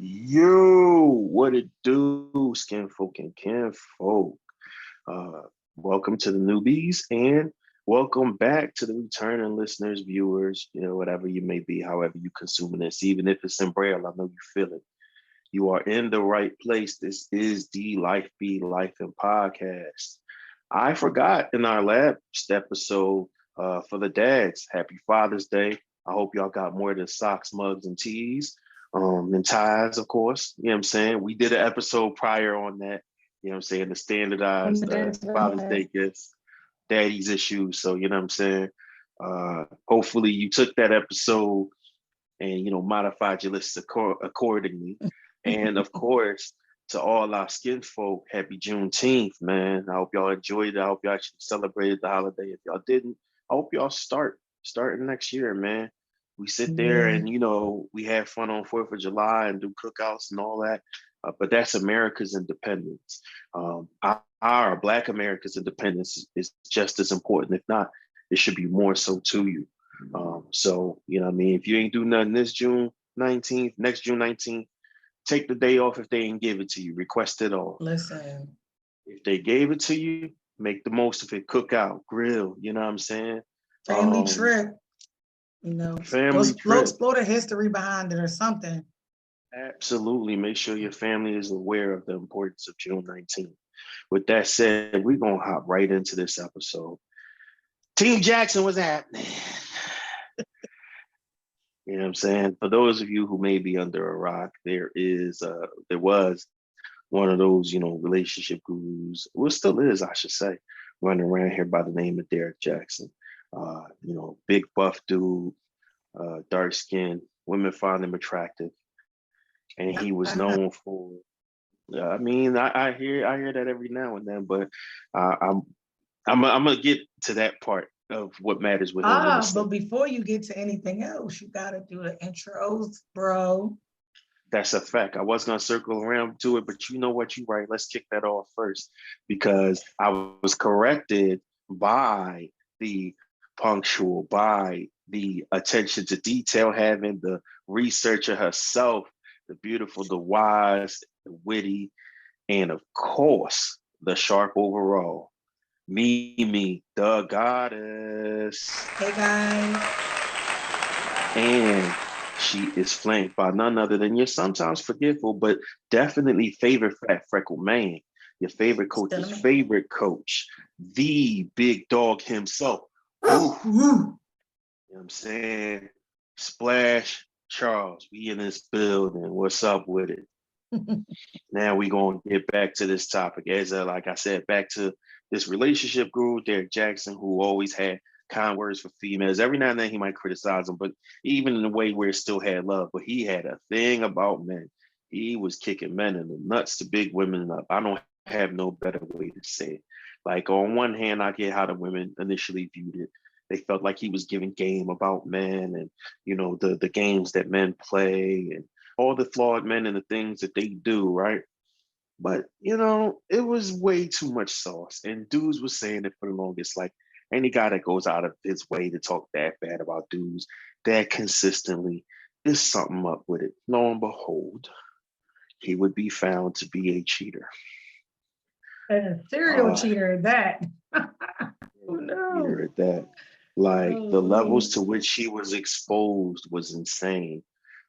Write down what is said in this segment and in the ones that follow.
Yo, what it do, skin folk and kin folk? Uh, Welcome to the newbies and welcome back to the returning listeners, viewers, whatever you may be, however you consuming this, even if it's in braille, I know you feel it. You are in the right place. This is the Life Be Life and podcast. I forgot in our last episode for the dads, happy Father's Day. I hope y'all got more than socks, mugs, and tees, and ties, of course. You know what I'm saying? We did an episode prior on that, the standardized Father's Day gifts, daddy's issues. So, you know what I'm saying? Hopefully you took that episode and, modified your list accordingly. And of course, to all our skin folk, happy Juneteenth, man. I hope y'all enjoyed it. I hope y'all actually celebrated the holiday. If y'all didn't, I hope y'all starting next year, man. We sit there and we have fun on 4th of July and do cookouts and all that. But that's America's independence. Our Black America's independence is just as important. If not, it should be more so to you. So, you know what I mean? If you ain't do nothing this June 19th, next June 19th, take the day off if they didn't give it to you. Request it off. Listen. If they gave it to you, make the most of it. Cook out, grill. You know what I'm saying? Family trip. Family trip. Explore the history behind it or something. Absolutely. Make sure your family is aware of the importance of June 19th. With that said, we're going to hop right into this episode. Team Jackson, what's happening? You know what I'm saying? For those of you who may be under a rock, there was one of those, relationship gurus, well, still is, I should say, running around here by the name of Derek Jackson. Big buff dude, dark skin, women find him attractive. And he was known for, I hear that every now and then, but I'm gonna get to that part of what matters with him. But before you get to anything else, you gotta do the intros, bro. That's a fact. I was gonna circle around to it, but you know what? You're right. Let's kick that off first because I was corrected by the punctual, by the attention to detail having, the researcher herself, the beautiful, the wise, the witty, and of course, the sharp overall. Mimi, the goddess. Hey guys. And she is flanked by none other than your sometimes forgetful, but definitely favorite fat freckled man, your favorite coach's favorite coach, the big dog himself. You know what I'm saying? Splash Charles, we in this building. What's up with it? Now we gonna get back to this topic. As like I said, back to this relationship guru, Derek Jackson, who always had kind words for females. Every now and then he might criticize them, but even in a way where it still had love. But he had a thing about men. He was kicking men in the nuts to big women up. I don't have no better way to say it. Like on one hand, I get how the women initially viewed it. They felt like he was giving game about men and, the games that men play and all the flawed men and the things that they do, right? But, it was way too much sauce. And dudes was saying it for the longest. Like any guy that goes out of his way to talk that bad about dudes that consistently, there's something up with it. Lo and behold, he would be found to be a cheater. And a serial cheater at that. Oh, no. Cheater at that. Like the levels to which he was exposed was insane.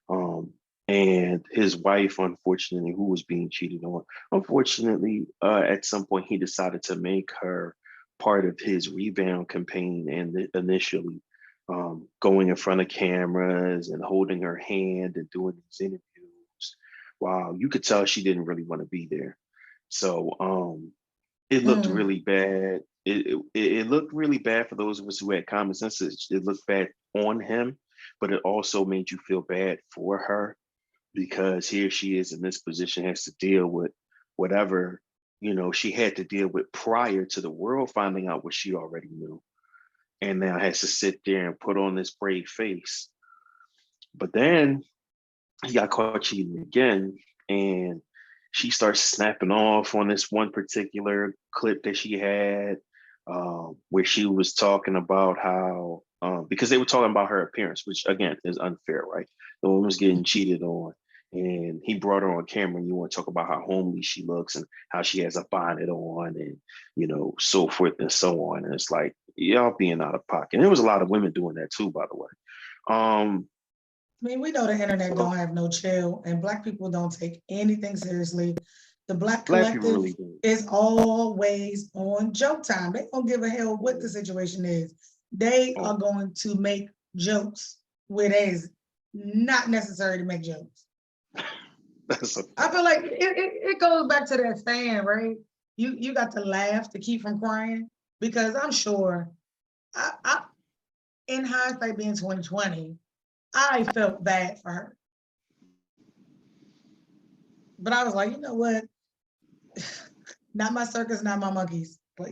And his wife, unfortunately, who was being cheated on, unfortunately, at some point he decided to make her part of his rebound campaign, and initially going in front of cameras and holding her hand and doing these interviews. Wow, you could tell she didn't really want to be there. So it looked really bad. It looked really bad for those of us who had common sense. It looked bad on him, but it also made you feel bad for her because here she is in this position, has to deal with whatever, she had to deal with prior to the world finding out what she already knew. And now has to sit there and put on this brave face. But then he got caught cheating again, and she starts snapping off on this one particular clip that she had, where she was talking about how, because they were talking about her appearance, which again is unfair, right? The woman was getting cheated on, and he brought her on camera, and you want to talk about how homely she looks and how she has a bonnet on, and so forth and so on. And it's like, y'all being out of pocket. And there was a lot of women doing that too, by the way. I mean, we know the internet So don't have no chill, and Black people don't take anything seriously. The Black Black people collective really do. is always on joke time. They don't give a hell what the situation is. They are Oh, going to make jokes where it is not necessary to make jokes. that's a I feel like it goes back to that saying, right? You got to laugh to keep from crying, because I'm sure I in hindsight being 2020, I felt bad for her. But I was like, you know what? Not my circus, not my monkeys. But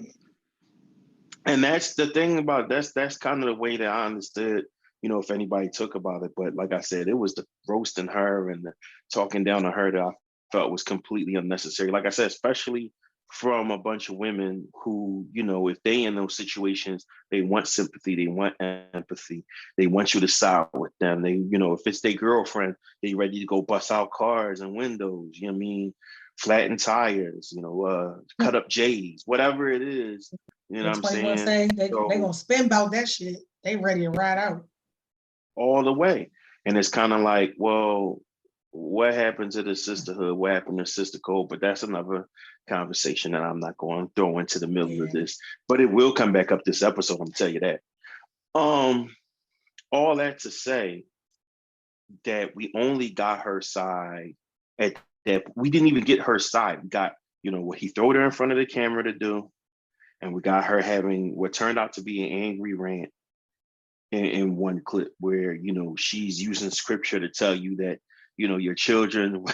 and that's the thing about that's kind of the way that I understood, if anybody took about it. But like I said, it was the roasting her and the talking down to her that I felt was completely unnecessary. Like I said, especially from a bunch of women who, if they in those situations, they want sympathy, they want empathy, they want you to side with them. They, if it's their girlfriend, they ready to go bust out cars and windows, you know what I mean? Flatten tires, cut up J's, whatever it is, you know the what I'm 21 saying? say they So gonna spin about that shit. They ready to ride out. all the way. And it's kind of like, well, what happened to the sisterhood? What happened to sister code? But that's another conversation that I'm not going to throw into the middle of Yeah. this. But it will come back up this episode. I'm gonna tell you that. Um, all that to say that we only got her side at that. We didn't even get her side. We got, what he threw her in front of the camera to do, and we got her having what turned out to be an angry rant in one clip where she's using scripture to tell you that your children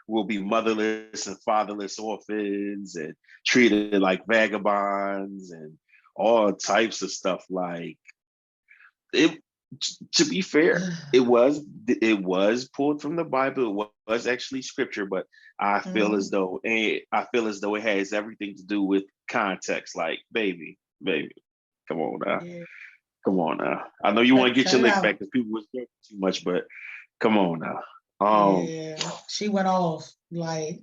will be motherless and fatherless orphans and treated like vagabonds and all types of stuff. Like, it, to be fair, it was pulled from the Bible. It was actually scripture, but I feel as Mhm. though it has everything to do with context. Like, baby, come on now. Yeah. Come on now. I know you want to get Cut your it lick back out. because people was joking too much, but come on now. Yeah. She went off. Like,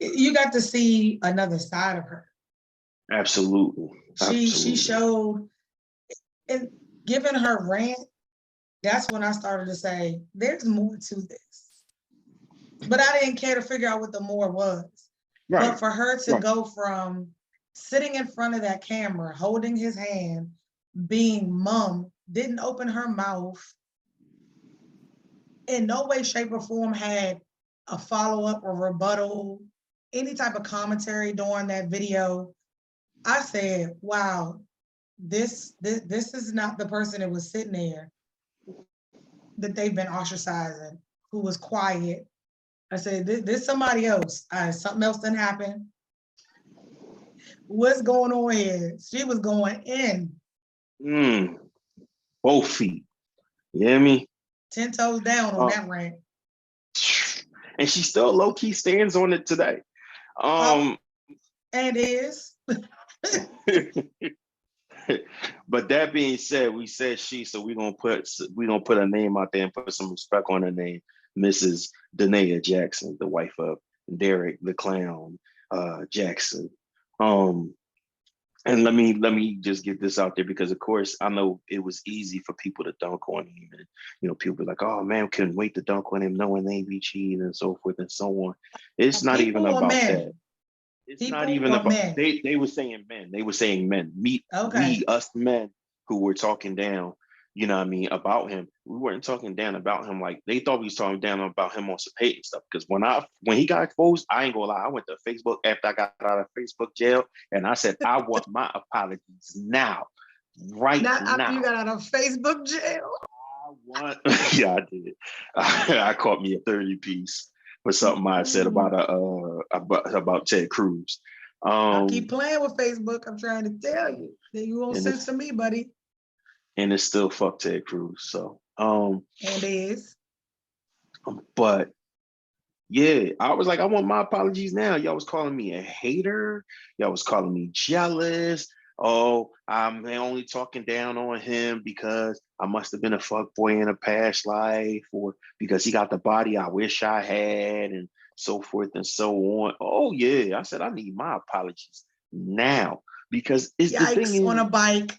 you got to see another side of her. Absolutely. She Absolutely. showed, and given her rant, that's when I started to say, there's more to this. But I didn't care to figure out what the more was. But Right. for her to Right. go from sitting in front of that camera, holding his hand, being mum, didn't open her mouth, in no way, shape, or form had a follow-up or rebuttal, any type of commentary during that video. I said, wow, this is not the person that was sitting there that they've been ostracizing, who was quiet. I said, this somebody else. Something else didn't happen. What's going on here? She was going in. Mm, both feet. You hear me? 10 toes down on Uh, that rant. and she still low key stands on it today. Up Um, and is. but that being said, we said she, so we gonna put a name out there and put some respect on her name, Mrs. Danae Jackson, the wife of Derek the Clown Jackson. Um, and let me just get this out there because of course I know it was easy for people to dunk on him, and people be like, oh man, couldn't wait to dunk on him knowing they be cheating and so forth and so on. It's not even People or about that. men? It's not People even or about men? they were saying men. They were saying men. Meet Okay. we us men who were talking down, what I mean, about him. We weren't talking down about him like they thought we was talking down about him on some hate stuff. Because when he got exposed, I ain't gonna lie, I went to Facebook after I got out of Facebook jail and I said, I want my apologies now. Right Not after you now. got out of Facebook jail. I want yeah, I did. I caught me a 30 piece for something I said about about Ted Cruz. Y'all Um, keep playing with Facebook. I'm trying to tell you. Then you won't and it's censor me, buddy. still fuck Ted Cruz. So And is. but yeah, I was like, I want my apologies now. Y'all was calling me a hater, y'all was calling me jealous. Oh, I'm only talking down on him because I must have been a fuck boy in a past life, or because he got the body I wish I had, and so forth and so on. Oh yeah, I said I need my apologies now because it's the thing Yikes on a is bike.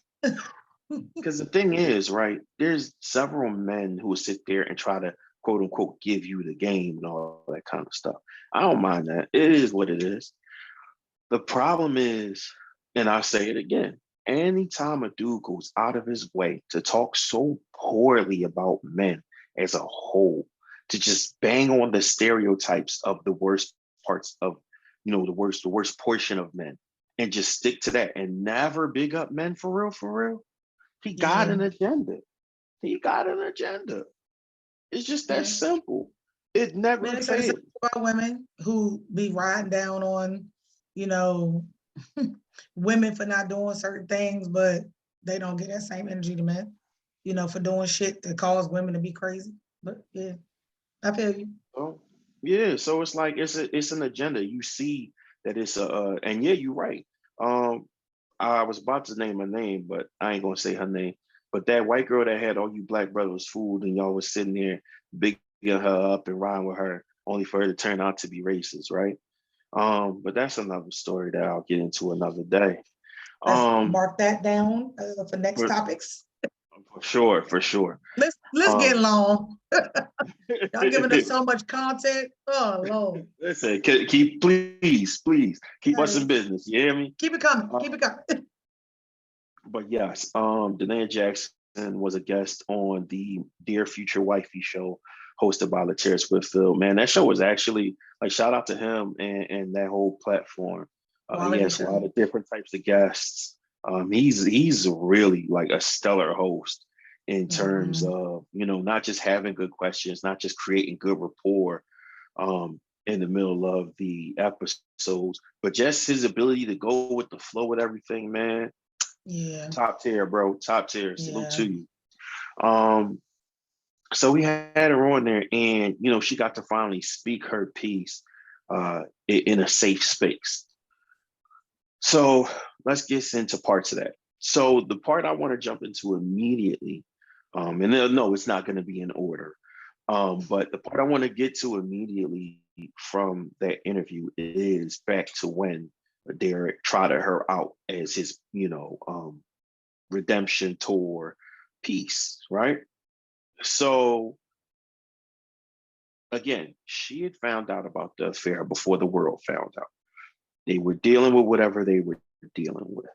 because the thing is, right, there's several men who will sit there and try to quote unquote give you the game and all that kind of stuff. I don't mind that. It is what it is. The problem is, and I'll say it again, anytime a dude goes out of his way to talk so poorly about men as a whole, to just bang on the stereotypes of the worst parts of, the worst portion of men, and just stick to that and never big up men for real. He got Yeah, an agenda. He got an agenda. It's just that yeah. simple. It Man, never they said the same fails. thing about women who be riding down on, you know, women for not doing certain things, but they don't get that same energy to men, for doing shit that cause women to be crazy. But yeah, I feel you. Oh, yeah. So it's like it's an agenda. You see that it's and yeah, you're right. Um, I was about to name her name, but I ain't gonna say her name. But that white girl that had all you black brothers fooled, and y'all was sitting there bigging her up and riding with her, only for her to turn out to be racist, right? But that's another story that I'll get into another day. Let's Um, mark that down for next for, topics. for sure, for sure. Let's get Um, long. Y'all giving us so much content. Oh Lord. listen, keep please keep us in Yes. business. You hear me? Keep it coming. Keep Um, it coming. but yes, Danae Jackson was a guest on the Dear Future Wifey show hosted by Lataris Whitfield. Man, that show was actually like shout out to him and that whole platform. He Quality has a lot show. of different types of guests. He's really like a stellar host in terms Mhm. of not just having good questions, not just creating good rapport in the middle of the episodes, but just his ability to go with the flow with everything, man. Yeah. Top tier, bro. Top tier. Salute Yeah. to you. Um, so we had her on there, and she got to finally speak her piece in a safe space. So let's get into parts of that. So the part I want to jump into immediately, and no, it's not going to be in order. But the part I want to get to immediately from that interview is back to when Derek trotted her out as his, redemption tour piece, right? So again, she had found out about the affair before the world found out. They were dealing with whatever they were dealing with.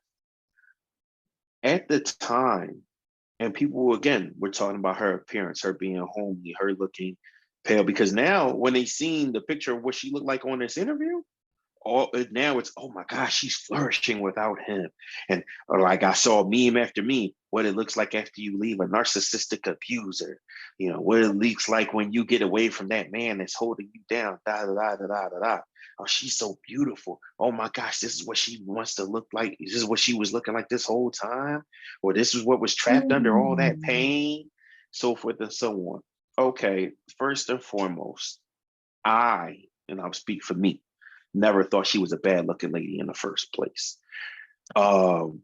At the time, and people again were talking about her appearance, her being homely, her looking pale, because now when they seen the picture of what she looked like on this interview, all now it's oh my gosh, she's flourishing without him. And or like I saw meme after meme, what it looks like after you leave a narcissistic abuser, what it looks like when you get away from that man that's holding you down, da da da da da da da. Oh, she's so beautiful. Oh my gosh, this is what she wants to look like. This is what she was looking like this whole time, or this is what was trapped under all that Mm. pain, so forth and so on. Okay, first and foremost, and I'll speak for me, never thought she was a bad looking lady in the first place. Um,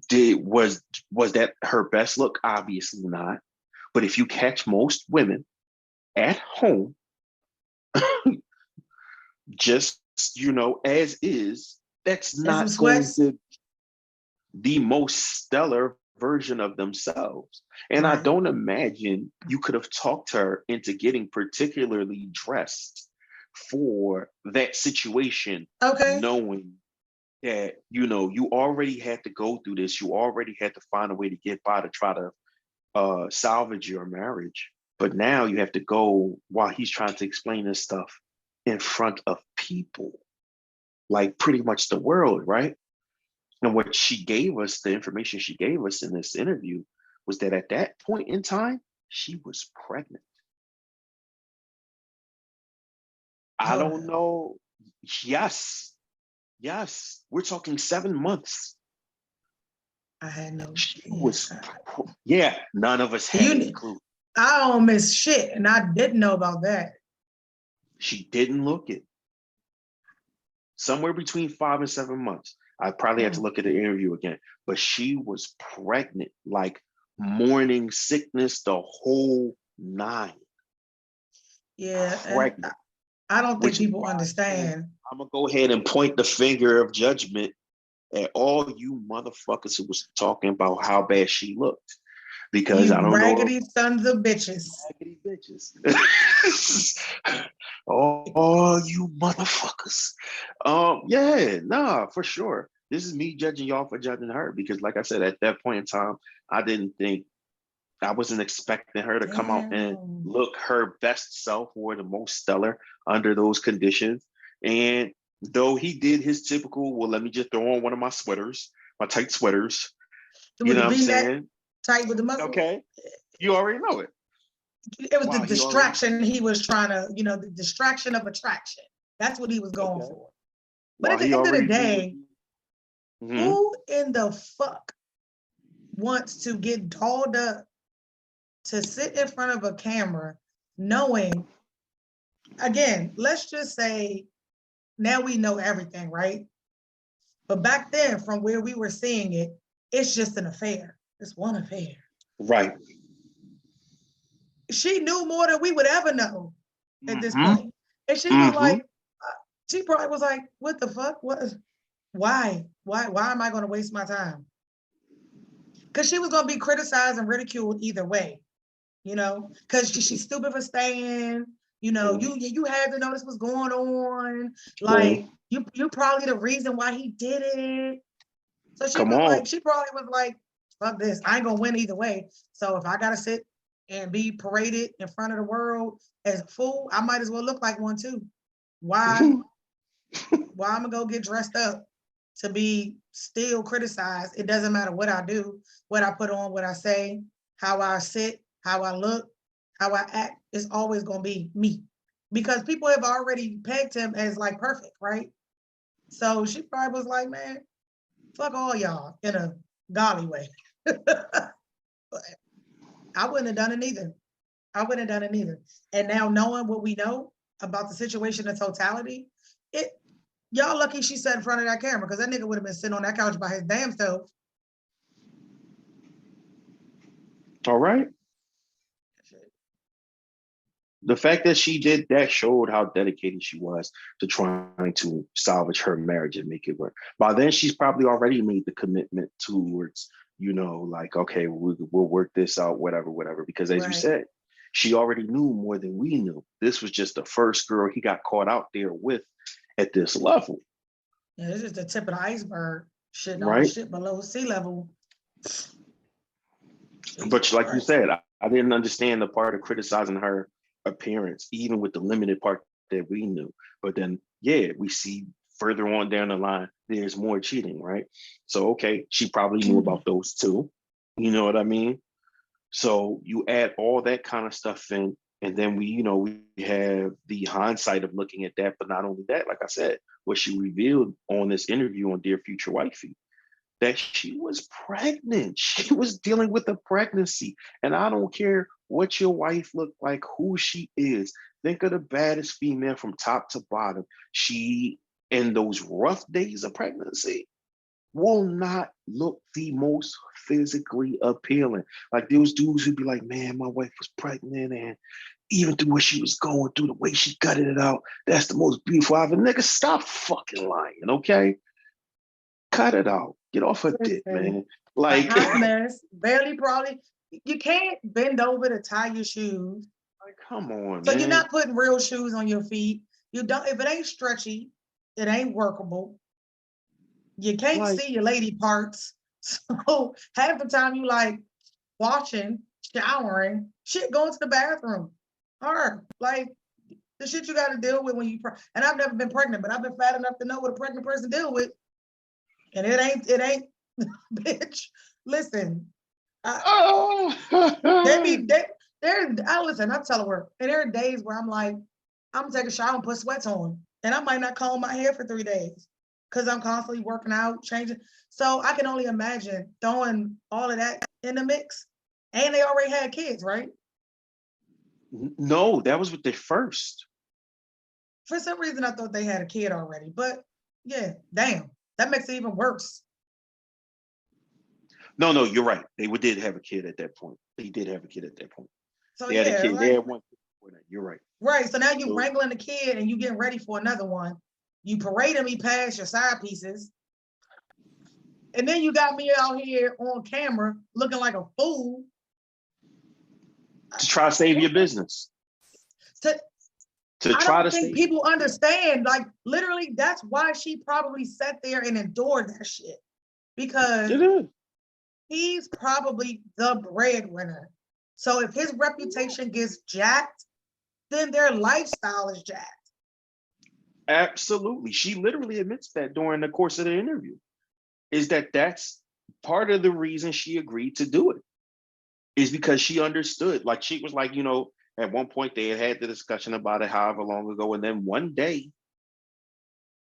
did was that her best look? Obviously not. But if you catch most women at home, just as is, that's And some not going sweats. to the most stellar version of themselves. And I Right. don't imagine you could have talked her into getting particularly dressed for that situation, Okay. knowing that you already had to go through this, you already had to find a way to get by to try to salvage your marriage, but now you have to go while he's trying to explain this stuff in front of people, like pretty much the world, right? And what she gave us, the information she gave us in this interview, was that at that point in time she was pregnant. I Hold don't up. know. Yes, we're talking 7 months. I had no. She Yeah. was, yeah, none of us had a You. clue. I don't miss shit, and I didn't know about that. She didn't look it. Somewhere between 5 and 7 months. I probably had to look at the interview again, but she was pregnant, like morning sickness, the whole nine. Yeah, and Pregnant, I don't think which is people why I said, understand. I'm gonna go ahead and point the finger of judgment at all you motherfuckers who was talking about how bad she looked. Because I You don't know raggedy sons of bitches. raggedy bitches. Oh, you motherfuckers. Yeah, nah, for sure. This is me judging y'all for judging her because, like I said, at that point in time, I didn't think I wasn't expecting her to come out and Damn. look her best self or the most stellar under those conditions. And though he did his typical, well, let me just throw on one of my sweaters, my tight sweaters. You With know the what I'm V-neck saying? tight with the muscles. Okay. You already know it. It was the Wow, he already distraction he was trying to, the distraction of attraction. That's what he was going okay. for. But Wow, at the he end of the already knew what day, he. Mhm. who in the fuck wants to get dolled up to sit in front of a camera knowing, again, let's just say now we know everything, right? But back then, from where we were seeing it, it's just an affair. It's one affair. Right. She knew more than we would ever know at this Mm-hmm. point. And she was Mm-hmm. like, she probably was like, what the fuck? What? Why? Why am I going to waste my time? Because she was going to be criticized and ridiculed either way, because she's stupid for staying. You had to know this was going on. Like, you probably the reason why he did it. So Come on. she probably was like, fuck this. I ain't going to win either way. So if I got to sit and be paraded in front of the world as a fool, I might as well look like one too. Why? Why I'm going to go get dressed up to be still criticized? It doesn't matter what I do, what I put on, what I say, how I sit, how I look, how I act. It's always going to be me because people have already pegged him as like perfect, right? So she probably was like, man, fuck all y'all in a golly way. I wouldn't have done it either. I wouldn't have done it either. And now knowing what we know about the situation in totality, it y'all lucky she sat in front of that camera because that nigga would have been sitting on that couch by his damn self. All right. The fact that she did that showed how dedicated she was to trying to salvage her marriage and make it work. By then, she's probably already made the commitment towards, like, okay, we'll work this out, whatever. Because as you Right. said, she already knew more than we knew. This was just the first girl he got caught out there with at this level. Yeah, this is the tip of the iceberg. Shit, all the Right. shit below sea level. But Jesus like you Christ. said, I didn't understand the part of criticizing her appearance, even with the limited part that we knew. But then, yeah, we see further on down the line, there's more cheating, right? So, okay, she probably knew about those too. You know what I mean? So you add all that kind of stuff in, and then we have the hindsight of looking at that. But not only that, like I said, what she revealed on this interview on Dear Future Wifey, that she was pregnant. She was dealing with a pregnancy. And I don't care what your wife looked like, who she is. Think of the baddest female from top to bottom. She, in those rough days of pregnancy, will not look the most physically appealing. Like those dudes who'd be like, man, my wife was pregnant and even through what she was going through, the way she gutted it out, that's the most beautiful I've ever. Nigga, stop fucking lying, okay? Cut it out. Get off her dick, Listen, man. a Like, hot mess, barely probably. You can't bend over to tie your shoes. like, come on, So you're man. not putting real shoes on your feet. You don't, if it ain't stretchy, it ain't workable. You can't Like, see your lady parts. So half the time you like washing, showering, shit going to the bathroom. Hard. Like the shit you got to deal with when you, and I've never been pregnant, but I've been fat enough to know what a pregnant person deal with. And it ain't, bitch. Listen, oh, I listen, I'm telling her, and there are days where I'm like, I'm gonna take a shower and put sweats on, and I might not comb my hair for 3 days because I'm constantly working out, changing. So I can only imagine throwing all of that in the mix. And they already had kids, right? no, that was with their first. For some reason, I thought they had a kid already, but yeah, damn, That makes it even worse. No, you're right. They did have a kid at that point. They did have a kid at that point. So They had a yeah, kid. They like had one kid before that. You're right. right. So now you So wrangling the kid and you getting ready for another one. You parading me past your side pieces. And then you got me out here on camera looking like a fool. to try to save your business. To, To I try don't to think save. people understand. Like literally, that's why she probably sat there and endured that shit. Because It is. he's probably the breadwinner. So if his reputation gets jacked, then their lifestyle is jacked. Absolutely. She literally admits that during the course of the interview. Is that that's part of the reason she agreed to do it. Is because she understood. Like she was like, at one point they had the discussion about it however long ago. And then one day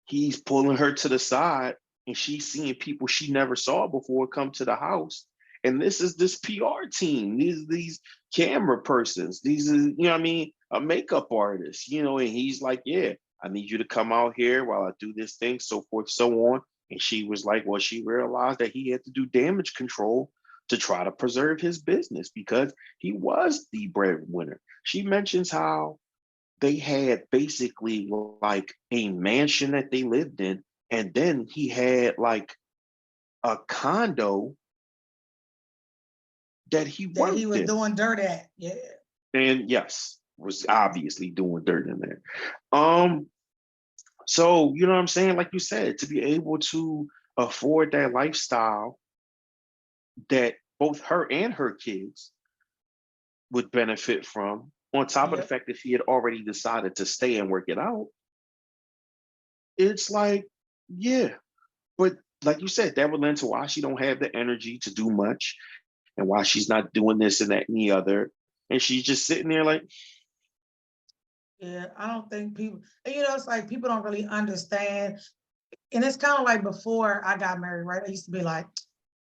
he's pulling her to the side and she's seeing people she never saw before come to the house. And this is this PR team, these camera persons, these are, what I mean, a makeup artist, and he's like, yeah, I need you to come out here while I do this thing, so forth, so on. And she was like, well, she realized that he had to do damage control to try to preserve his business because he was the breadwinner. She mentions how they had basically like a mansion that they lived in, and then he had like a condo that he That he worked was in. doing dirt at. Yeah. And yes, was obviously doing dirt in there. So you know what I'm saying? Like you said, to be able to afford that lifestyle that both her and her kids would benefit from, on top of the Yep. fact that she had already decided to stay and work it out, it's like, yeah. But like you said, that would lend to why she don't have the energy to do much and why she's not doing this and that and the other. And she's just sitting there like, Yeah, I don't think people, it's like people don't really understand. And it's kind of like before I got married, right? I used to be like,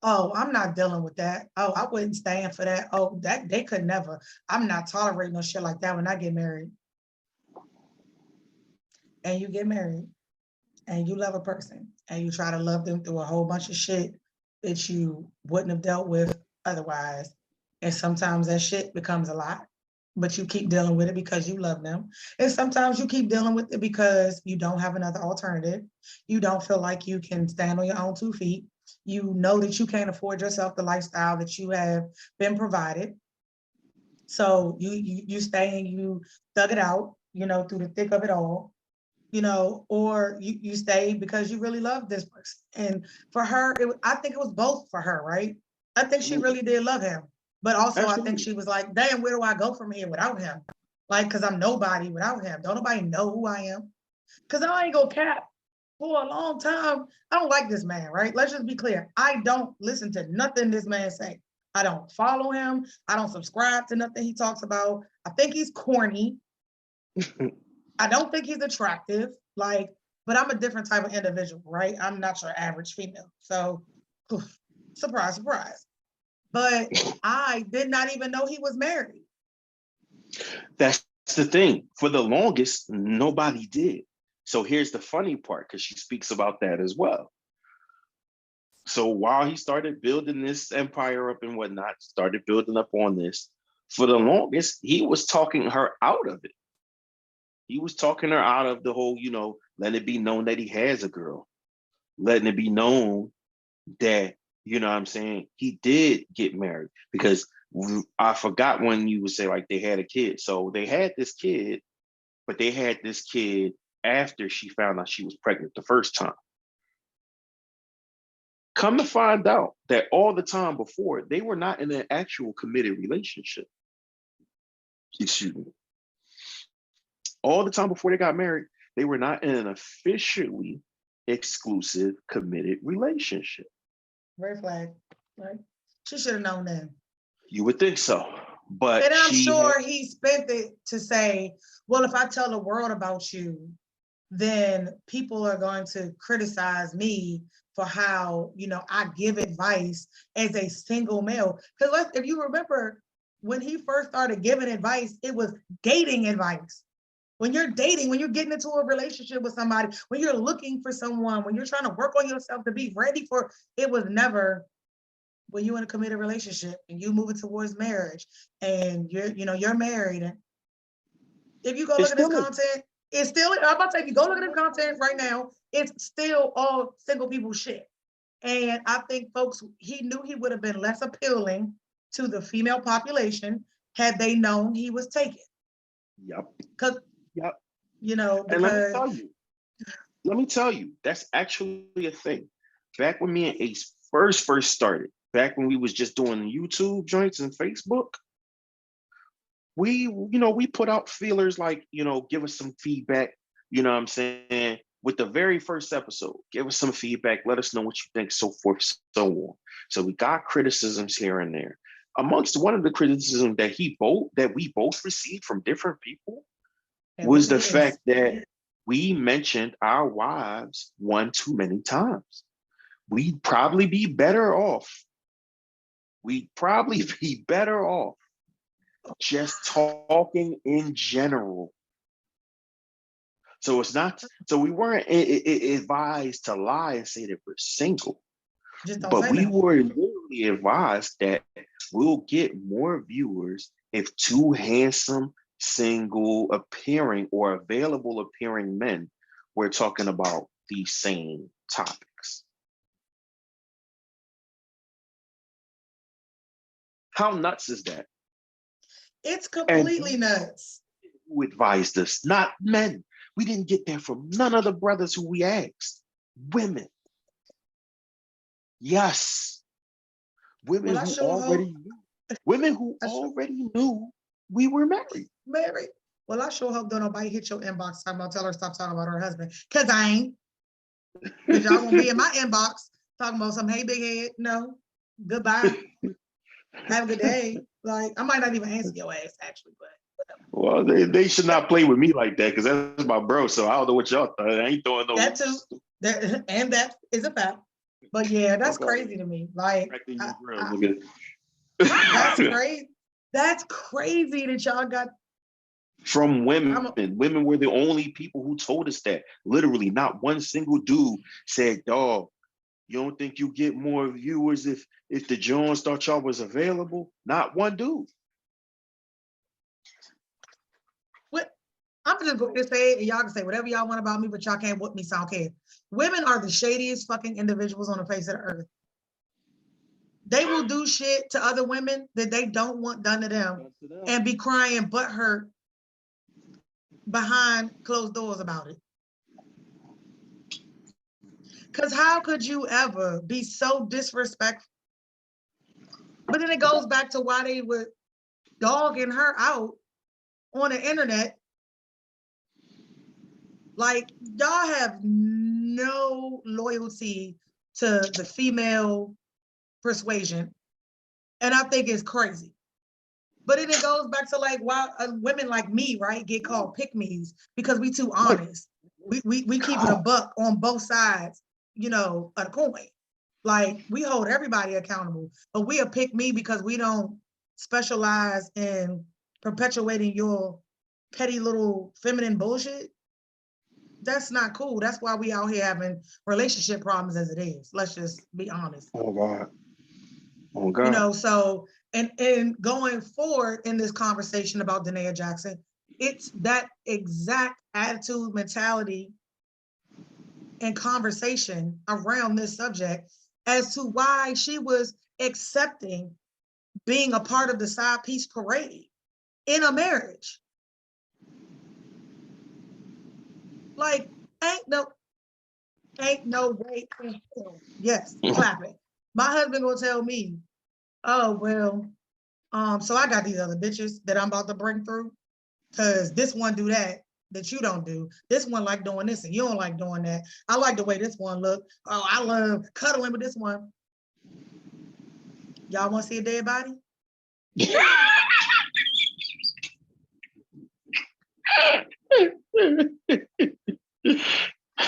oh, I'm not dealing with that. Oh, I wouldn't stand for that. Oh, that they could never. I'm not tolerating no shit like that when I get married. And you get married and you love a person and you try to love them through a whole bunch of shit that you wouldn't have dealt with otherwise. And sometimes that shit becomes a lot, but you keep dealing with it because you love them. And sometimes you keep dealing with it because you don't have another alternative. You don't feel like you can stand on your own 2 feet. You know that you can't afford yourself the lifestyle that you have been provided. So you stay and you thug it out, through the thick of it all, or you stay because you really love this person. And for her, I think it was both for her, right? I think she absolutely, really did love him. But also I think absolutely. she was like, damn, where do I go from here without him? Like, cause I'm nobody without him. Don't nobody know who I am. Cause I ain't gonna cap for a long time. I don't like this man, right? Let's just be clear. I don't listen to nothing this man say. I don't follow him. I don't subscribe to nothing he talks about. I think he's corny. I don't think he's attractive, but I'm a different type of individual, right? I'm not your average female. So, surprise, surprise. But I did not even know he was married. That's the thing. For the longest, nobody did. So here's the funny part, because she speaks about that as well. So while he started building this empire up and whatnot, started building up on this, for the longest, he was talking her out of it. He was talking her out of the whole, letting it be known that he has a girl, letting it be known that, what I'm saying, he did get married. Because I forgot when you would say like they had a kid. So they had this kid, but they had this kid after she found out she was pregnant the first time. Come to find out that all the time before, they were not in an actual committed relationship. Excuse me. All the time before they got married, they were not in an officially exclusive committed relationship. Red flag, right? She should have known then. You would think so. But And I'm she had, sure he spent it to say, well, if I tell the world about you, then people are going to criticize me for how, I give advice as a single male. Because if you remember, when he first started giving advice, it was dating advice. When you're dating, when you're getting into a relationship with somebody, when you're looking for someone, when you're trying to work on yourself to be ready for, it was never when you're in a committed relationship and you moving towards marriage and you're married. And if you go It's look at this still a, content, it's still, I'm about to say, if you go look at this content right now, it's still all single people shit. And I think folks, he knew he would have been less appealing to the female population had they known he was taken. yep, Because, yep. And because let me tell you, that's actually a thing. Back when me and Ace first started, back when we was just doing YouTube joints and Facebook, we put out feelers like, give us some feedback, you know what I'm saying? With the very first episode, give us some feedback, let us know what you think, so forth, so on. So we got criticisms here and there. Amongst one of the criticisms that we both received from different people was the fact that we mentioned our wives one too many times. We'd probably be better off. We'd probably be better off just talking in general. So it's not, so we weren't advised to lie and say that we're single, but we were literally advised that we'll get more viewers if two handsome, single appearing or available appearing men were talking about these same topics. How nuts is that? It's completely nuts. Who advised us? Not men. We didn't get that from none of the brothers who we asked. Women. Yes. Women who already knew we were married. Well, I sure hope don't nobody hit your inbox talking about, tell her stop talking about her husband. Cause I ain't. Cause y'all gonna be in my inbox talking about some, hey, big head. No. Goodbye. Have a good day. Like, I might not even answer your ass actually, but well, they should not play with me like that because that's my bro. So I don't know what y'all thought. I ain't throwing no. That too. That is a fact. But yeah, that's crazy to me. Like, that's crazy. That's crazy that y'all got. From women. Women were the only people who told us that. Literally, not one single dude said, dog, you don't think you get more viewers if the Jones thought y'all was available? Not one dude. I'm just going to say it, and y'all can say whatever y'all want about me, but y'all can't whoop me, so I don't care. Women are the shadiest fucking individuals on the face of the earth. They will do shit to other women that they don't want done to them and be crying butthurt behind closed doors about it. Because how could you ever be so disrespectful? But then it goes back to why they were dogging her out on the internet. Like, y'all have no loyalty to the female persuasion. And I think it's crazy. But then it goes back to like why women like me, right, get called pick-me's because we too honest. We keep it a buck on both sides, of the coin. Like, we hold everybody accountable, but we a pick-me because we don't specialize in perpetuating your petty little feminine bullshit. That's not cool. That's why we out here having relationship problems as it is. Let's just be honest. Oh God. So and going forward in this conversation about Danae Jackson, it's that exact attitude, mentality, and conversation around this subject as to why she was accepting being a part of the side piece parade in a marriage. Like, ain't no way. Yes, clap it. My husband gonna tell me, oh, well, so I got these other bitches that I'm about to bring through because this one do that you don't do. This one like doing this and you don't like doing that. I like the way this one look. Oh, I love cuddling with this one. Y'all want to see a dead body?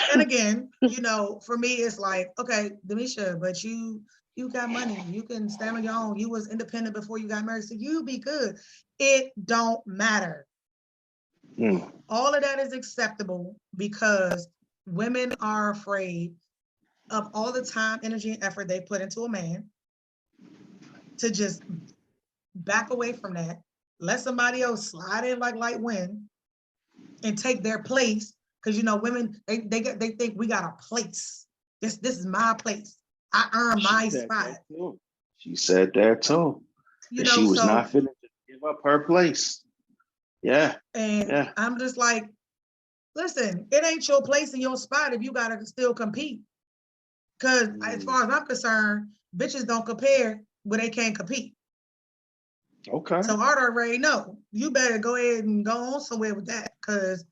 And again, for me, it's like, okay, Demisha, but you got money. You can stand on your own. You was independent before you got married, so you be good. It don't matter. Mm. All of that is acceptable because women are afraid of all the time, energy, and effort they put into a man to just back away from that, let somebody else slide in like light wind and take their place. Because women, they think we got a place. This is my place. I earn She my said spot. that too. She said that too. That she was So not finna just give up her place. Yeah. and Yeah. I'm just like, listen, it ain't your place in your spot if you gotta still compete. Because as far as I'm concerned, bitches don't compare when they can't compete. Okay. So I already know you better go ahead and go on somewhere with that because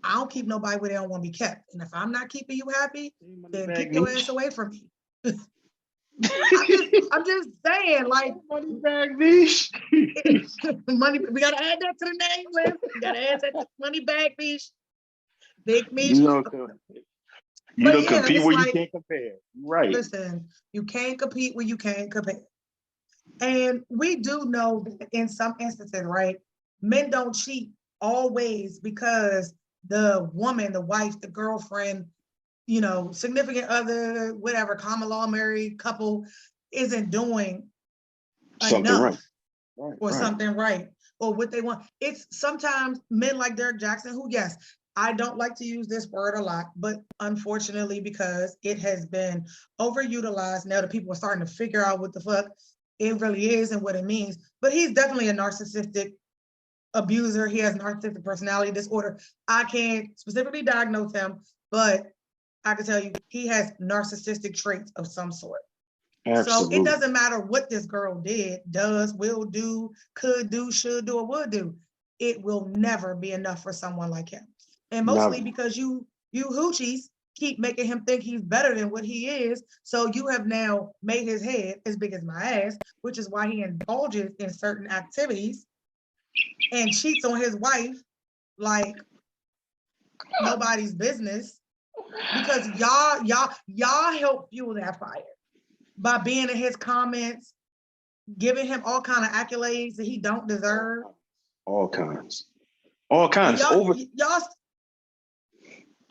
I don't keep nobody where they don't want to be kept. And if I'm not keeping you happy, then keep your ass away from me. I'm just saying, like money bag niche. money. We gotta add that to the name list. We gotta add that to money bag niche, big niche. You don't But yeah, compete it's where you like, can't compare. Right. listen, you can't compete where you can't compare. And we do know that in some instances, right, men don't cheat always because the woman, the wife, the girlfriend, significant other, whatever, common law married couple isn't doing Something right. enough Right. or Right. something right or what they want. It's sometimes men like Derek Jackson, who, yes, I don't like to use this word a lot, but unfortunately, because it has been overutilized now that people are starting to figure out what the fuck it really is and what it means. But he's definitely a narcissistic abuser. He has narcissistic personality disorder. I can't specifically diagnose him, but I can tell you he has narcissistic traits of some sort. So it Absolutely. doesn't matter what this girl did, does, will do, could do, should do, or would do. It will never be enough for someone like him. And mostly Never. because you hoochies keep making him think he's better than what he is. So you have now made his head as big as my ass, which is why he indulges in certain activities and cheats on his wife like nobody's business because y'all help fuel that fire by being in his comments, giving him all kind of accolades that he don't deserve. All kinds. All And kinds. Over y'all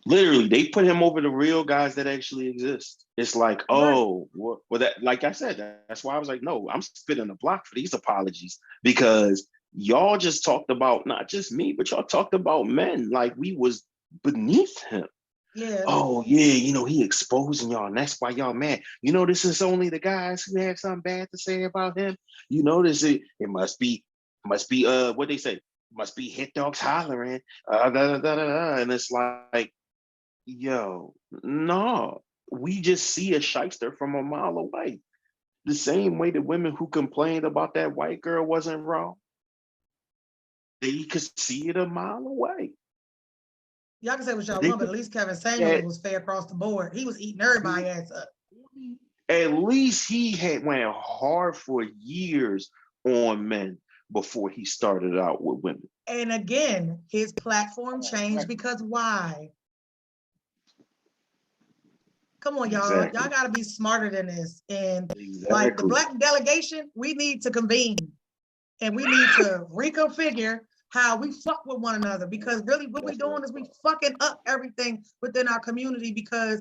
literally, they put him over the real guys that actually exist. It's like, right. oh, well, that, like I said, that's why I was like, no, I'm spitting the block for these apologies because y'all just talked about not just me, but y'all talked about men like we was beneath him. Yeah. Oh yeah, he exposing y'all, and that's why y'all mad. This is only the guys who have something bad to say about him. This it must be what they say, must be hit dogs hollering, and it's like, yo, no, we just see a shyster from a mile away. The same way the women who complained about that white girl wasn't wrong, they could see it a mile away. Y'all can say what y'all They want, but could at least Kevin Samuels that was fair across the board. He was eating everybody's ass up. at least he had went hard for years on men before he started out with women. And again, his platform changed because why? Come on, y'all. Exactly. Y'all got to be smarter than this. And like the Exactly. black delegation, we need to convene and we need to reconfigure how we fuck with one another because really what we doing is we fucking up everything within our community because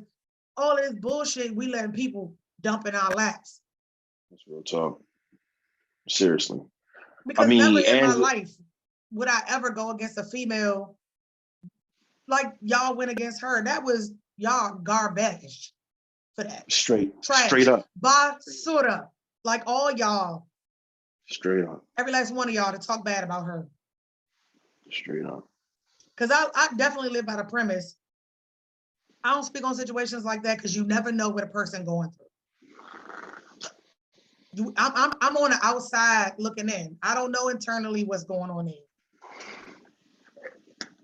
all this bullshit we letting people dump in our laps. That's real talk. Seriously. I Because never mean, in my as life would I ever go against a female like y'all went against her. That was y'all garbage for that. straight Trash. up. Basura. Like all y'all. Straight up. Every last one of y'all to talk bad about her. Straight up. Because I definitely live by the premise. I don't speak on situations like that because you never know what a person going through. I'm on the outside looking in. I don't know internally what's going on there.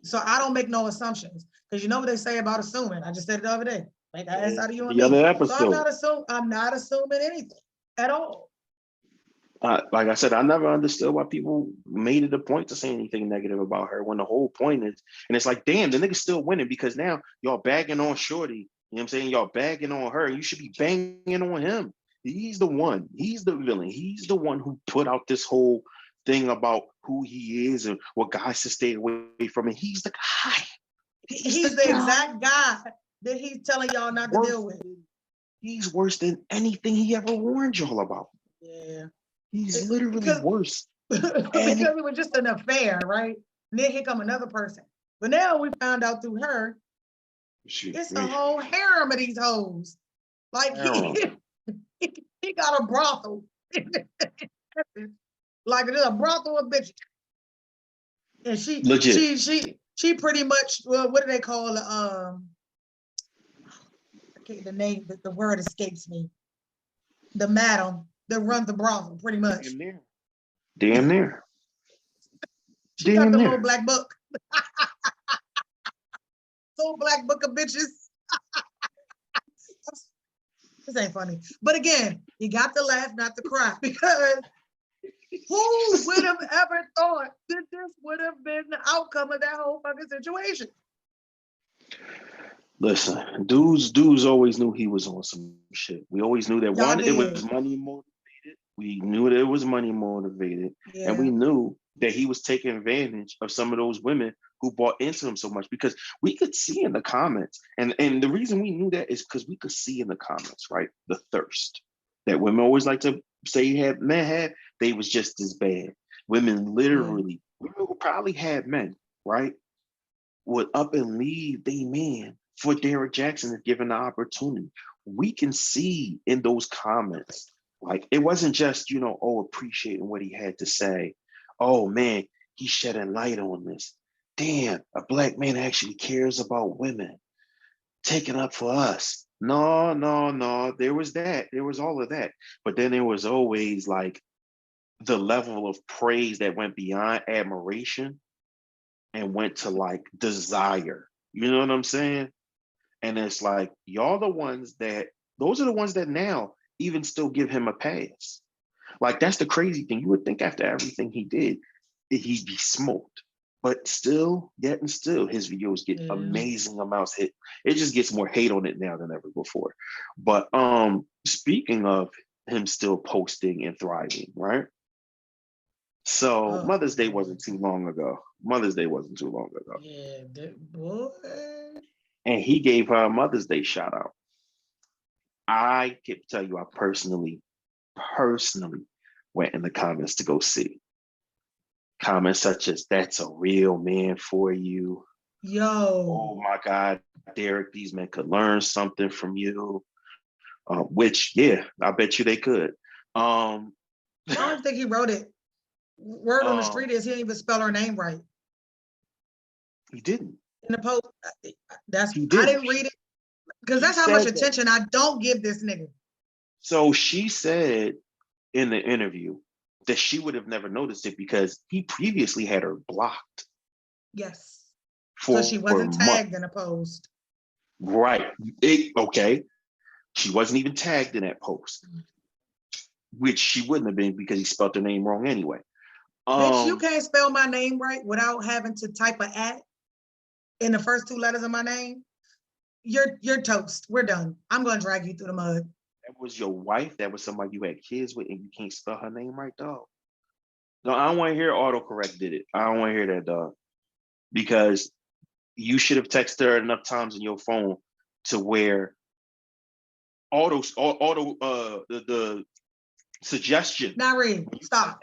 So I don't make no assumptions because you know what they say about assuming. I just said it the other day. Make an ass out of you and The me. other So episode. I'm not assuming anything at all. Like I said, I never understood why people made it a point to say anything negative about her when the whole point is, and it's like, damn, the nigga's still winning because now y'all bagging on Shorty. You know what I'm saying? Y'all bagging on her. You should be banging on him. He's the one. He's the villain. He's the one who put out this whole thing about who he is and what guys to stay away from. And he's the guy. He's the exact guy that he's telling y'all not to deal with. He's worse than anything he ever warned y'all about. Yeah. He's literally worse. Because it was just an affair, right? And then here come another person. But now we found out through her, it's a whole harem of these hoes. Like he got a brothel. Like there's a brothel of bitches. And she pretty much, well, what do they call the name, the word escapes me. The madam that runs the brothel, pretty much. Damn near. She got the little black book. Little black book of bitches. This ain't funny. But again, you got to laugh, not to cry, because who would have ever thought that this would have been the outcome of that whole fucking situation? Listen, dudes always knew he was on some shit. We always knew that it was money motivated. We knew that it was money motivated. Yeah. And we knew that he was taking advantage of some of those women who bought into him so much, because we could see in the comments. And the reason we knew that is because we could see in the comments, right? The thirst that women always like to say men had, they was just as bad. Women literally, women who probably had men, right, would up and leave they man for Derrick Jackson if given the opportunity. We can see in those comments, like, it wasn't just, appreciating what he had to say. Oh man, he's shedding light on this. Damn, a black man actually cares about women. Taking up for us. No. There was that. There was all of that. But then there was always like the level of praise that went beyond admiration and went to like desire. You know what I'm saying? And it's like, those are the ones that now even still give him a pass. Like, that's the crazy thing. You would think after everything he did, he'd be smoked. But still, his videos get amazing amounts hit. It just gets more hate on it now than ever before. But speaking of him still posting and thriving, right? So Mother's Day wasn't too long ago. Yeah, boy. And he gave her a Mother's Day shout out. I can tell you, I personally went in the comments to go see. Comments such as, "That's a real man for you." Yo. "Oh my God, Derrick, these men could learn something from you." Which, yeah, I bet you they could. I don't think he wrote it. Word on the street is he didn't even spell her name right. He didn't. In the post, I didn't read it, because that's how much attention I don't give this nigga. So she said in the interview that she would have never noticed it because he previously had her blocked. Yes. So she wasn't tagged in a post. Right. Okay. She wasn't even tagged in that post, which she wouldn't have been because he spelled her name wrong anyway. Bitch, you can't spell my name right without having to type an at in the first two letters of my name. You're toast. We're done. I'm going to drag you through the mud. That was your wife? That was somebody you had kids with and you can't spell her name right, dog? No, I don't want to hear autocorrect did it. I don't want to hear that, dog. Because you should have texted her enough times in your phone to where the suggestion. Nari, stop.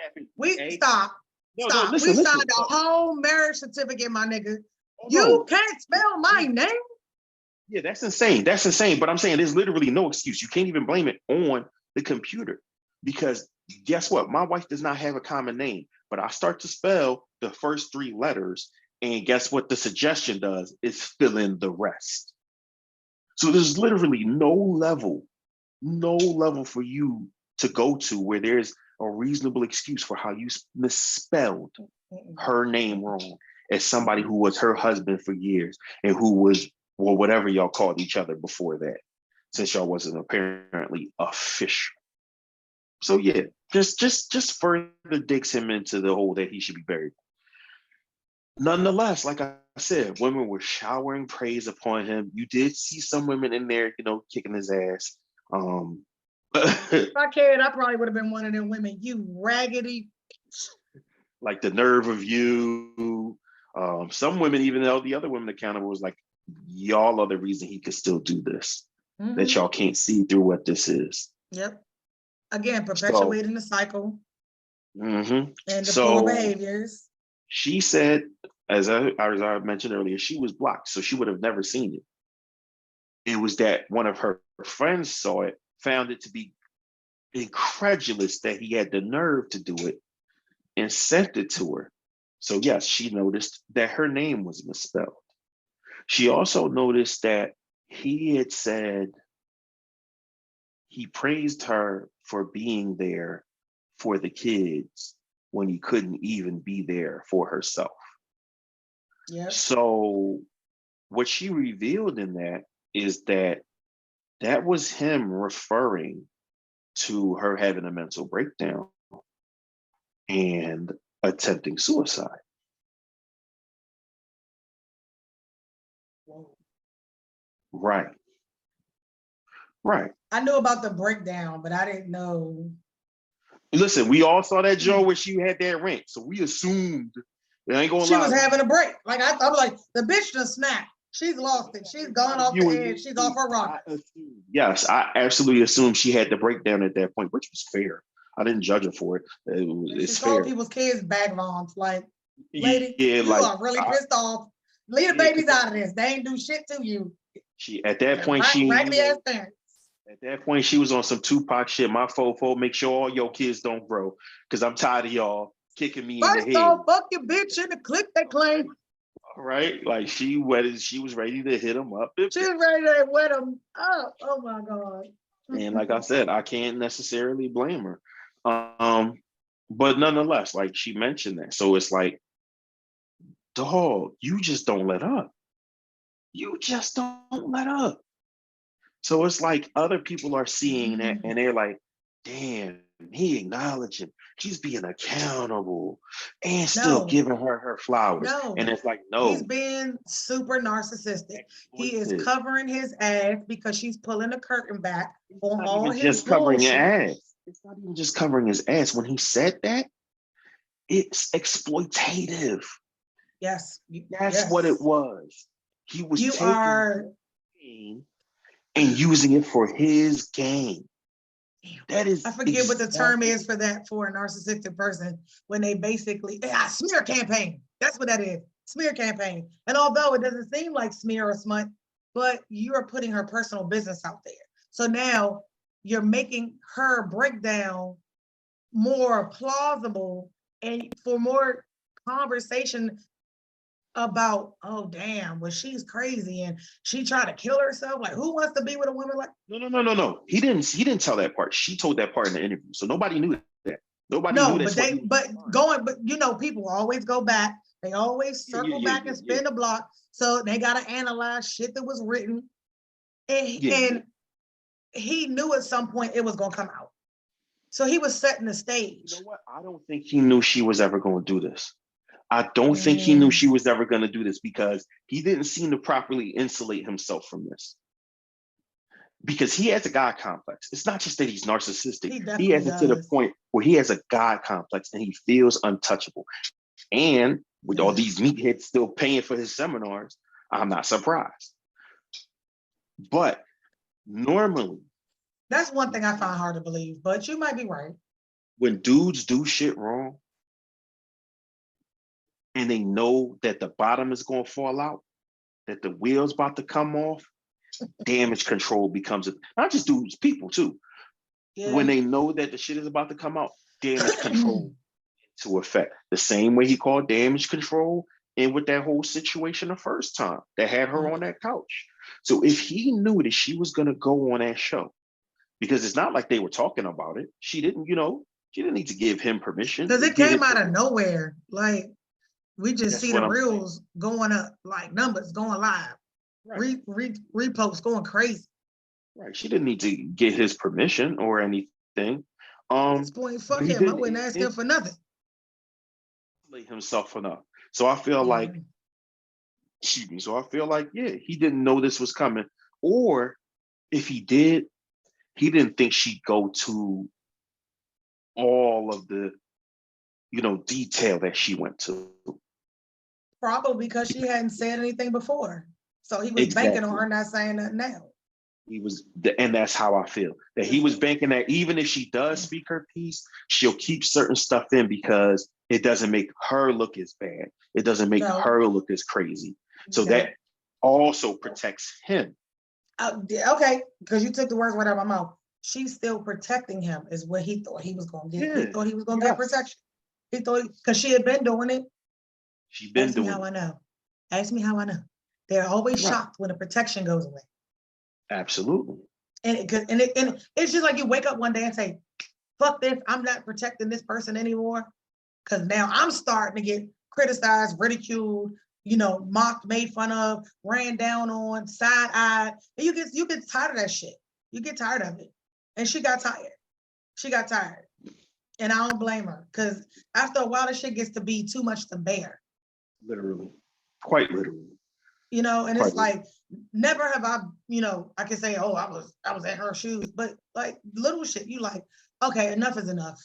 Stop. No, listen, we signed a whole marriage certificate, my nigga. You can't spell my name? Yeah, that's insane. But I'm saying there's literally no excuse. You can't even blame it on the computer, because guess what? My wife does not have a common name, but I start to spell the first three letters, and guess what the suggestion does? Is fill in the rest. So there's literally no level for you to go to where there's a reasonable excuse for how you misspelled her name wrong as somebody who was her husband for years and who was, well, whatever y'all called each other before that, since y'all wasn't apparently official. So yeah, just further digs him into the hole that he should be buried. Nonetheless, like I said, women were showering praise upon him. You did see some women in there, kicking his ass. If I cared, I probably would have been one of them women. You raggedy. like the nerve of you. Some women even held the other women accountable. Was like, y'all are the reason he could still do this. That y'all can't see through what this is. Yep. Again, So, perpetuating the cycle and and the poor so behaviors. she said, as I mentioned earlier, she was blocked, so she would have never seen it. It was that one of her friends saw it, found it to be incredulous that he had the nerve to do it, and sent it to her. So yes, she noticed that her name was misspelled. She also noticed that he had said he praised her for being there for the kids when he couldn't even be there for herself. Yep. So what she revealed in that is that that was him referring to her having a mental breakdown and attempting suicide. Whoa. Right. Right. I knew about the breakdown, but I didn't know. Listen, we all saw that Joe where she had that rant, so we assumed. I ain't gonna she lie. was having a break. Like I was like, the bitch just snapped. She's lost it. She's gone off the edge. She's off her rock. Yes, I absolutely assumed she had the breakdown at that point, which was fair. I didn't judge her for it. It's she told fair. people's kids vagabonds, like, lady, Yeah, you are really pissed off. Leave the babies out of this. They ain't do shit to you. She at that point raggedy ass parents. At that point, she was on some Tupac shit. My fofo, make sure all your kids don't grow, because I'm tired of y'all kicking me in the head. First off, fuck your bitch in the clip they claim. Right, like she was ready to hit him up. She was ready to wet him up. Oh my god. And like I said, I can't necessarily blame her. But nonetheless, like she mentioned that, so it's like, dog, you just don't let up. You just don't let up. So it's like other people are seeing that and they're like, damn, he acknowledging, he's being accountable and still giving her flowers. No. And it's like, no. He's being super narcissistic. He is covering his ass because she's pulling the curtain back on all his just covering his ass. It's not even just covering his ass. When he said that, it's exploitative. Yes. That's what it was. He was taking and using it for his gain. That is, I forget what the term is for that, for a narcissistic person, when they basically, smear campaign. That's what that is, smear campaign. And although it doesn't seem like smear or smut, but you're putting her personal business out there. So now you're making her breakdown more plausible and for more conversation about, oh damn, well she's crazy and she tried to kill herself. Like, who wants to be with a woman like? No. He didn't tell that part. She told that part in the interview, so nobody knew that. Nobody knew that. But you know, people always go back. They always circle back and spin the block. So they gotta analyze shit that was written, and he knew at some point it was gonna come out. So he was setting the stage. You know what? I don't think he knew she was ever going to do this. I don't think he knew she was ever going to do this because he didn't seem to properly insulate himself from this. Because he has a God complex. It's not just that he's narcissistic. He has it to the point where he has a God complex and he feels untouchable. And with all these meatheads still paying for his seminars, I'm not surprised. But normally, that's one thing I find hard to believe, but you might be right. When dudes do shit wrong and they know that the bottom is going to fall out, that the wheel's about to come off, damage control becomes not just dudes, people too. When they know that the shit is about to come out, damage control to effect. The same way he called damage control and with that whole situation the first time that had her on that couch. So if he knew that she was going to go on that show, because it's not like they were talking about it, she didn't need to give him permission. Because it came out of nowhere. Like, we just see the reels going up, like numbers going live, reposts going crazy. Right. She didn't need to get his permission or anything. At this point, fuck him. I wouldn't ask him for nothing. Himself enough. So I feel like, he didn't know this was coming. Or if he did, he didn't think she'd go to all of the, detail that she went to. Probably because she hadn't said anything before. So he was banking on Exactly. her not saying nothing now. And that's how I feel, that he was banking that even if she does speak her piece, she'll keep certain stuff in because it doesn't make her look as bad. It doesn't make No, her look as crazy. So no. that also protects him. Okay, because you took the words right out of my mouth. She's still protecting him, is what he thought he was going to get. Yeah. He thought he was going to get protection. He thought, because she had been doing it. She's been Ask me doing how it. I know. Ask me how I know. They're always Right. shocked when the protection goes away. Absolutely. And it's just like you wake up one day and say, fuck this, I'm not protecting this person anymore. Because now I'm starting to get criticized, ridiculed, mocked, made fun of, ran down on, side-eyed. And you get tired of that shit. You get tired of it. And she got tired. She got tired. And I don't blame her. Because after a while, the shit gets to be too much to bear. Literally. Quite literally. And it's like, never have I, I can say, oh, I was in her shoes, but like little shit, you like, okay, enough is enough.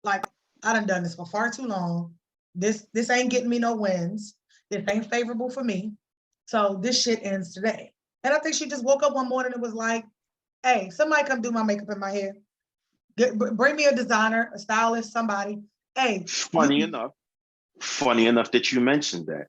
Like, I done this for far too long. This ain't getting me no wins. This ain't favorable for me. So this shit ends today. And I think she just woke up one morning and was like, hey, somebody come do my makeup and my hair. Bring me a designer, a stylist, somebody. Hey. Funny enough that you mentioned that.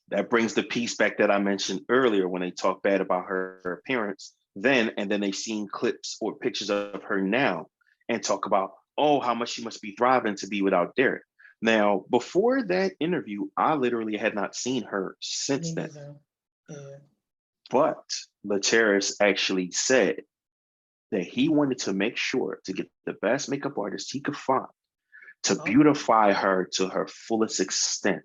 That brings the piece back that I mentioned earlier when they talk bad about her appearance then, and then they seen clips or pictures of her now and talk about, oh, how much she must be thriving to be without Derek. Now, before that interview, I literally had not seen her since then. Yeah. But Lateris actually said that he wanted to make sure to get the best makeup artist he could find to beautify her to her fullest extent.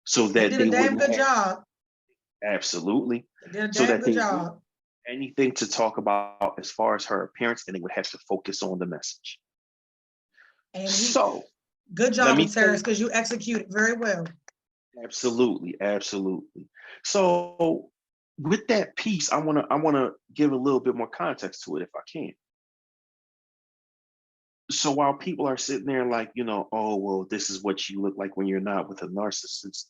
So that they did a damn good job. Absolutely. They did a damn good job. Anything to talk about as far as her appearance, and they would have to focus on the message. And good job, Lateris, because you executed very well. Absolutely. So with that piece, I wanna give a little bit more context to it if I can. So while people are sitting there like, oh, well, this is what you look like when you're not with a narcissist.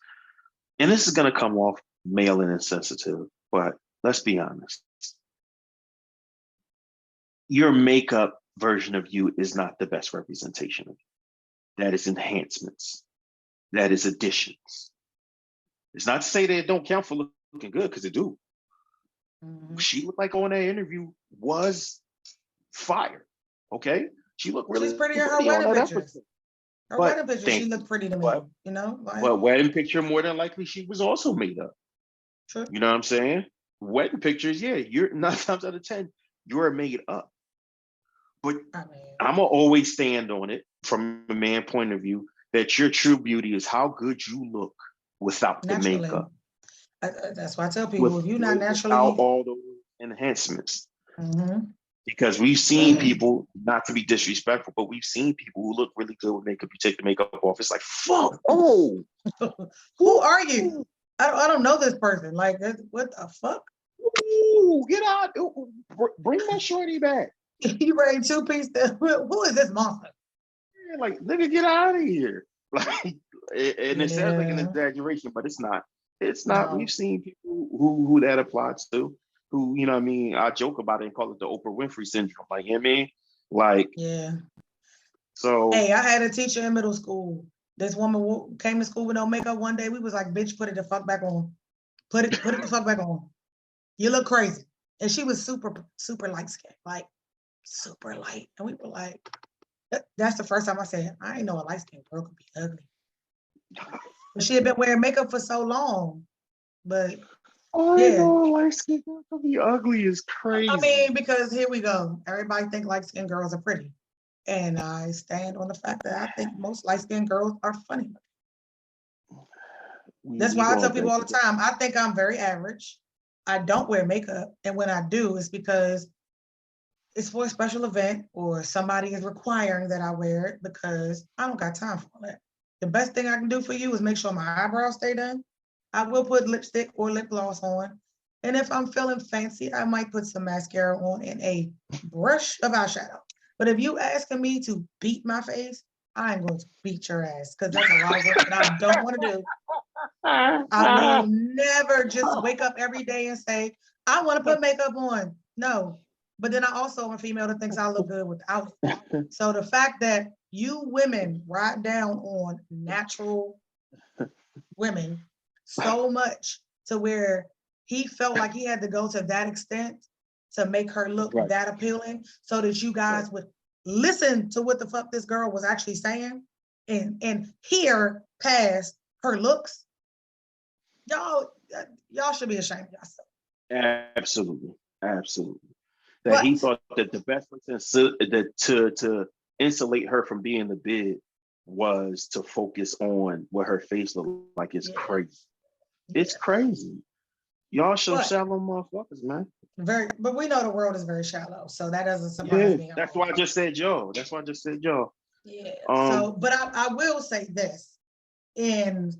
And this is going to come off male and insensitive, but let's be honest. Your makeup version of you is not the best representation of you. That is enhancements. That is additions. It's not to say that it don't count for looking good, because it do. Mm-hmm. She looked like on that interview was fire. Okay? She looked really pretty in her wedding pictures. Her wedding picture, she looked pretty to me, But wedding picture, more than likely, she was also made up. True. You know what I'm saying? Wedding pictures, yeah, you're 9 times out of 10, you're made up. But I'm gonna always stand on it from a man point of view that your true beauty is how good you look without the makeup. That's why I tell people, if you're not naturally, without all those enhancements. Mm-hmm. Because we've seen people, not to be disrespectful, but we've seen people who look really good with makeup. You take the makeup off, it's like, fuck, oh. Who are you? I don't know this person. Like, what the fuck? Ooh, get out. Ooh, bring that shorty back. You ready 2-piece? Who is this monster? Yeah, like, nigga, get out of here. Like, and it sounds like an exaggeration, but it's not. It's not. No. We've seen people who that applies to. Who, you know what I mean? I joke about it and call it the Oprah Winfrey syndrome. Like, you know what I mean? Like, yeah. So, hey, I had a teacher in middle school. This woman came to school with no makeup one day. We was like, bitch, put it the fuck back on. Put it the fuck back on. You look crazy. And she was super, super light skinned, like super light. And we were like, that's the first time I said, I ain't know a light skinned girl could be ugly. But she had been wearing makeup for so long. But I know light skinned girls can be ugly is crazy. I mean, because here we go. Everybody think light skinned girls are pretty. And I stand on the fact that I think most light skinned girls are funny. That's why I tell people all the time, I think I'm very average. I don't wear makeup. And when I do, it's because it's for a special event or somebody is requiring that I wear it, because I don't got time for that. The best thing I can do for you is make sure my eyebrows stay done. I will put lipstick or lip gloss on. And if I'm feeling fancy, I might put some mascara on and a brush of eyeshadow. But if you asking me to beat my face, I ain't going to beat your ass because that's a lot of work that I don't want to do. I will never just wake up every day and say, I want to put makeup on. No. But then I also am a female that thinks I look good without it. So the fact that you women ride down on natural women so much to where he felt like he had to go to that extent to make her look Right. that appealing so that you guys would listen to what the fuck this girl was actually saying and hear past her looks. Y'all should be ashamed of yourself. Absolutely. Absolutely. That he But thought that the best way to insulate her from being the bid was to focus on what her face looked like. It's crazy. It's crazy. Y'all some shallow motherfuckers, man. But we know the world is very shallow, so that doesn't surprise me. That's why I just said y'all. That's why I just said y'all. Yeah. So, but I will say this, in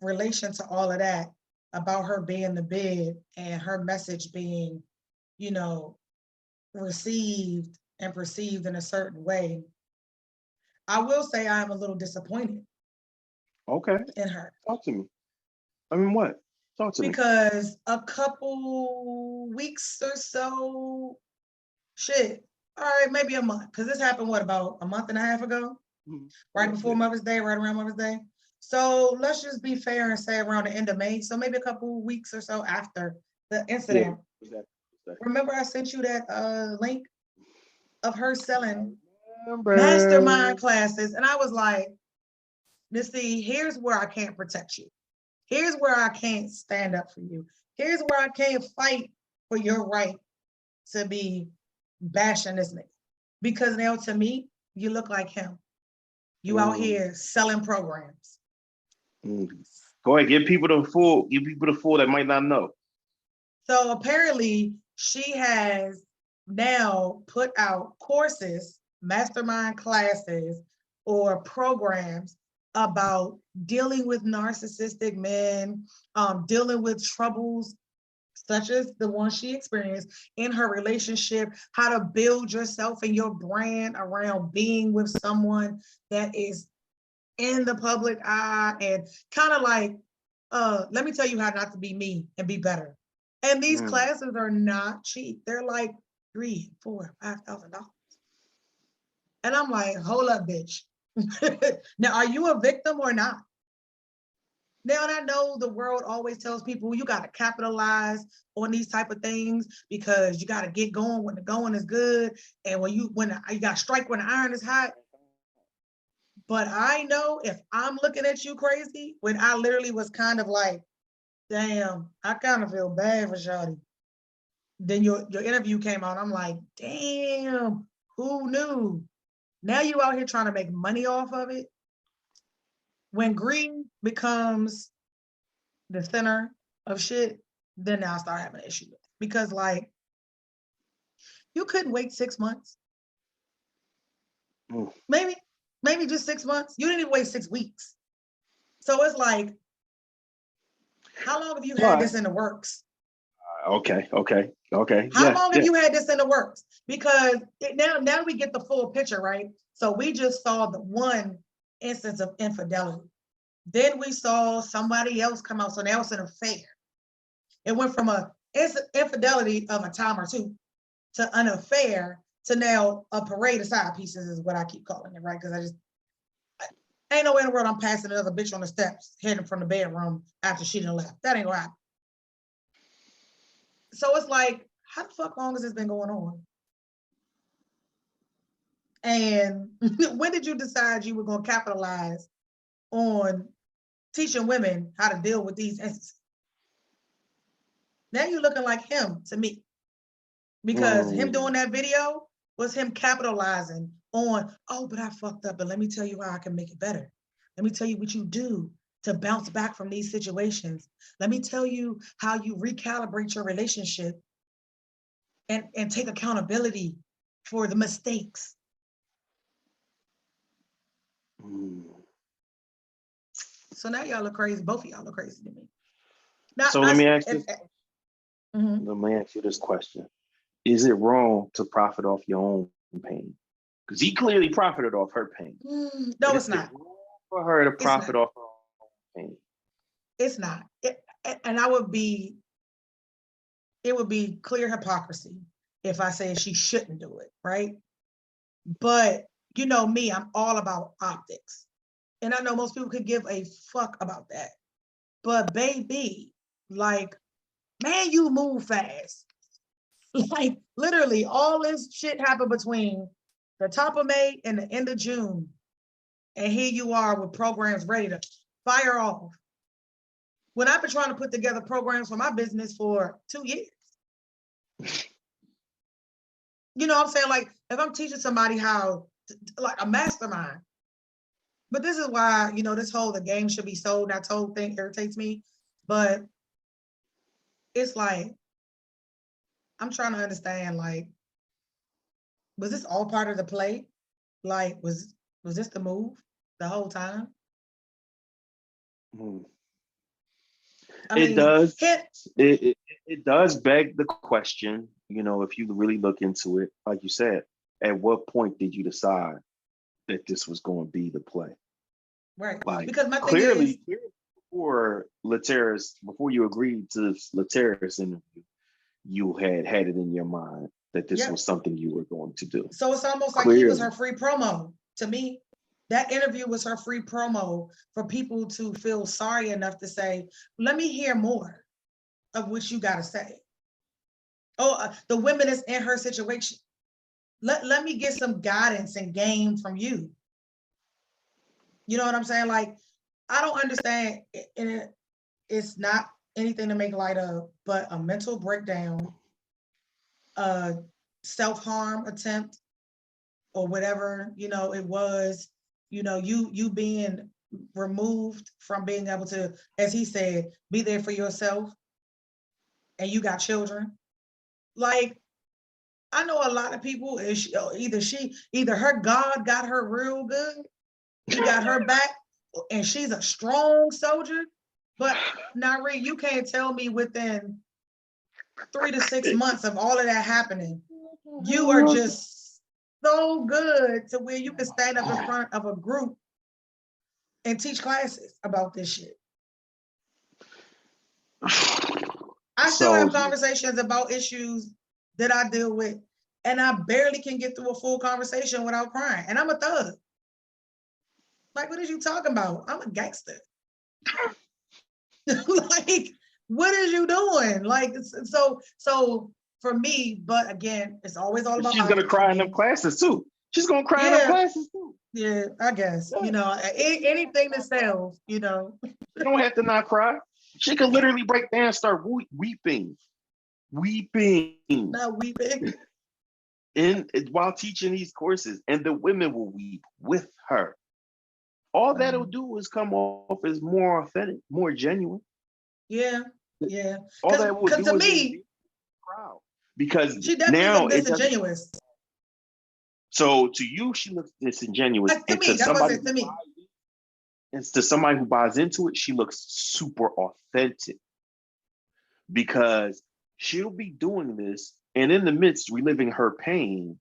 relation to all of that about her being the bid and her message being, received and perceived in a certain way. I will say I am a little disappointed. Okay. In her. Talk to me. I mean, what? Talk to me. Because a couple weeks or so, all right, maybe a month, because this happened, about a month and a half ago? Right before Mother's Day, right around Mother's Day. So let's just be fair and say around the end of May. So maybe a couple weeks or so after the incident. Yeah, exactly. Remember I sent you that link of her selling mastermind classes. And I was like, Missy, here's where I can't protect you. Here's where I can't stand up for you. Here's where I can't fight for your right to be bashing this nigga. Because now to me, you look like him. You out here selling programs. Go ahead, give people the full that might not know. So apparently she has now put out courses, mastermind classes, or programs about dealing with narcissistic men, dealing with troubles such as the one she experienced in her relationship, how to build yourself and your brand around being with someone that is in the public eye, and kind of like, let me tell you how not to be me and be better. And these classes are not cheap. They're like $3,000, $4,000, $5,000. And I'm like, hold up, bitch. Now, are you a victim or not? Now, and I know the world always tells people you got to capitalize on these type of things because you got to get going when the going is good, and when you got to strike when the iron is hot. But I know if I'm looking at you crazy, when I literally was kind of like, damn, I kind of feel bad for Shawty. Then your interview came out. I'm like, damn, who knew? Now you out here trying to make money off of it. When greed becomes the center of shit, then now I start having an issue with it. Because like, you couldn't wait 6 months. Maybe just 6 months. You didn't even wait 6 weeks. So it's like, how long have you had this in the works? Okay. How long have you had this in the works? Because now we get the full picture, right? So we just saw the one instance of infidelity. Then we saw somebody else come out. So now it's an affair. It went from a infidelity of a time or two to an affair to now a parade of side pieces is what I keep calling it, right? Because ain't no way in the world I'm passing another bitch on the steps heading from the bedroom after she done left. That ain't gonna happen. So it's like, how the fuck long has this been going on? And when did you decide you were gonna capitalize on teaching women how to deal with these instances? Now you're looking like him to me. Because him doing that video was him capitalizing on, oh, but I fucked up, but let me tell you how I can make it better. Let me tell you what you do to bounce back from these situations. Let me tell you how you recalibrate your relationship and take accountability for the mistakes. So now y'all look crazy. Both of y'all look crazy to me. Now, so let me ask you this question. Is it wrong to profit off your own pain? Because he clearly profited off her pain. No, But it's is it not. wrong for her to It's not. profit off her own pain? It's not. And it would be clear hypocrisy if I said she shouldn't do it, right? But you know me, I'm all about optics. And I know most people could give a fuck about that. But baby, like, man, you move fast. Like literally all this shit happened between the top of May and the end of June. And here you are with programs ready to fire off. When I've been trying to put together programs for my business for 2 years. You know what I'm saying? Like if I'm teaching somebody how, like a mastermind. But this is why, you know, this whole the game should be sold, not told thing irritates me. But it's like, I'm trying to understand, like, was this all part of the play? Like, was this the move the whole time? Hmm. I It mean, does. hit. It does beg the question, if you really look into it, like you said, at what point did you decide that this was going to be the play? Right. Like Because my thing is, clearly before you agreed to Laterra's interview, you had it in your mind that this yeah. was something you were going to do. So it's almost like he was Clearly. her free promo to me. That interview was her free promo for people to feel sorry enough to say, let me hear more of what you got to say. Oh, the women is in her situation. Let me get some guidance and game from you. You know what I'm saying? Like, I don't understand. It's not anything to make light of, but a mental breakdown, a self-harm attempt, or whatever, it was, you being removed from being able to, as he said, be there for yourself, and you got children. Like, I know a lot of people, either her God got her real good, he got her back, and she's a strong soldier. But Nari, you can't tell me within 3 to 6 months of all of that happening, you are just so good to where you can stand up in front of a group and teach classes about this shit. I still have conversations about issues that I deal with, and I barely can get through a full conversation without crying. And I'm a thug. Like, what is you talking about? I'm a gangster. Like, what is you doing? Like, so for me, but again, it's always all about. She's gonna cry in them classes too. She's gonna cry in them classes too. Yeah, I guess. Yeah. Anything that sells, She don't have to not cry. She could literally break down and start weeping. Not weeping. While teaching these courses, and the women will weep with her. All that'll do is come off as more authentic, more genuine. Yeah. All that will do to is me, proud, because she definitely now looked disingenuous. So to you, she looks disingenuous, like, to me, that's what I said to me. And to somebody who buys into it, she looks super authentic, because she'll be doing this and in the midst reliving her pain,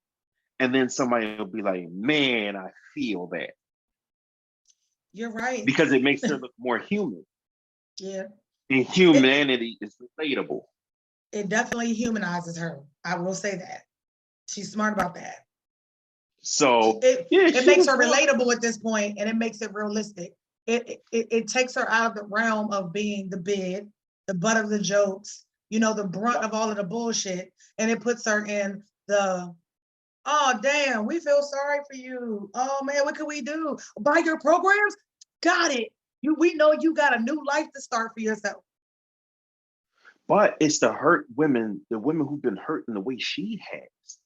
and then somebody will be like, man, I feel that. You're right. Because it makes her look more human. Yeah. And humanity is relatable. It definitely humanizes her. I will say that. She's smart about that. So it makes her relatable at this point, and it makes it realistic. It takes her out of the realm of being the bid, the butt of the jokes, the brunt of all of the bullshit, and it puts her in the, oh damn, we feel sorry for you. Oh man, what can we do? Buy your programs? Got it. We know you got a new life to start for yourself. But it's the hurt women, the women who've been hurt in the way she has.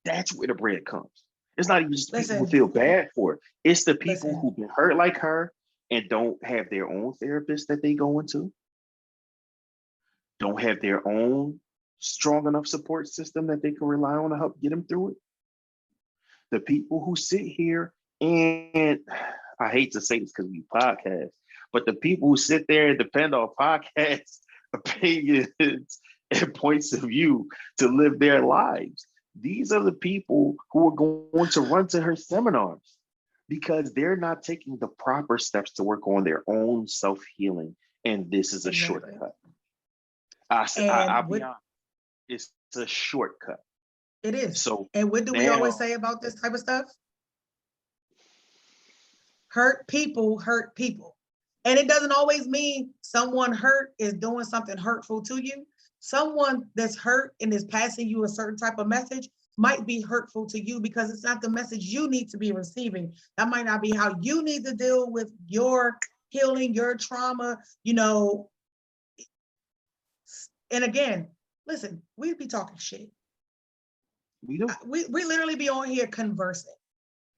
That's where the bread comes. It's not even just people who feel bad for it. It's the people who've been hurt like her and don't have their own therapist that they go into, don't have their own strong enough support system that they can rely on to help get them through it. The people who sit here, and I hate to say this because we podcast, but the people who sit there and depend on podcasts, opinions, and points of view to live their lives, These are the people who are going to run to her seminars because they're not taking the proper steps to work on their own self-healing. And this is a Exactly. shortcut. And I'll be what honest, it's a shortcut. it is. So And what do we always now, say about this type of stuff? Hurt people hurt people. And it doesn't always mean someone hurt is doing something hurtful to you. Someone that's hurt and is passing you a certain type of message might be hurtful to you because it's not the message you need to be receiving. That might not be how you need to deal with your healing, your trauma, you know. And again, listen, we'd be talking shit. we do. We literally be on here conversing.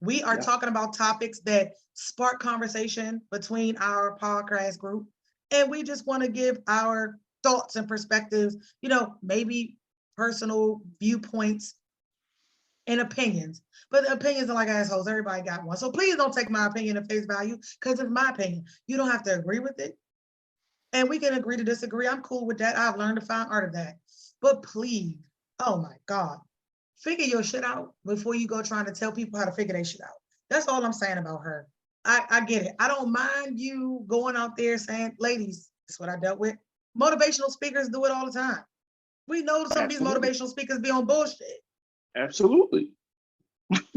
We are Yeah, talking about topics that spark conversation between our podcast group. And we just want to give our thoughts and perspectives, you know, maybe personal viewpoints and opinions. But the opinions are like assholes. Everybody got one. So please don't take my opinion at face value because it's my opinion. You don't have to agree with it. And we can agree to disagree. I'm cool with that. I've learned the fine art of that. But please, oh my God, figure your shit out before you go trying to tell people how to figure their shit out. That's all I'm saying about her. I get it. I don't mind you going out there saying, ladies, that's what I dealt with. Motivational speakers do it all the time. We know some of these absolutely. motivational speakers be on bullshit. Absolutely.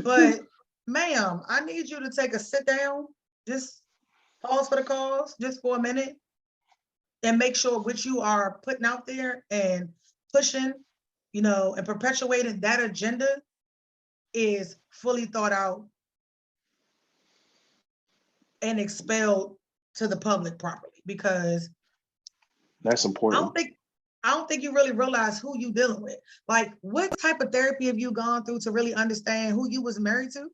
But ma'am, I need you to take a sit down, just pause for the cause, just for a minute, and make sure what you are putting out there and pushing, you know, and perpetuating that agenda is fully thought out and expelled to the public properly. Because That's I important. don't think I don't think you really realize who you dealing with. Like, what type of therapy have you gone through to really understand who you was married to?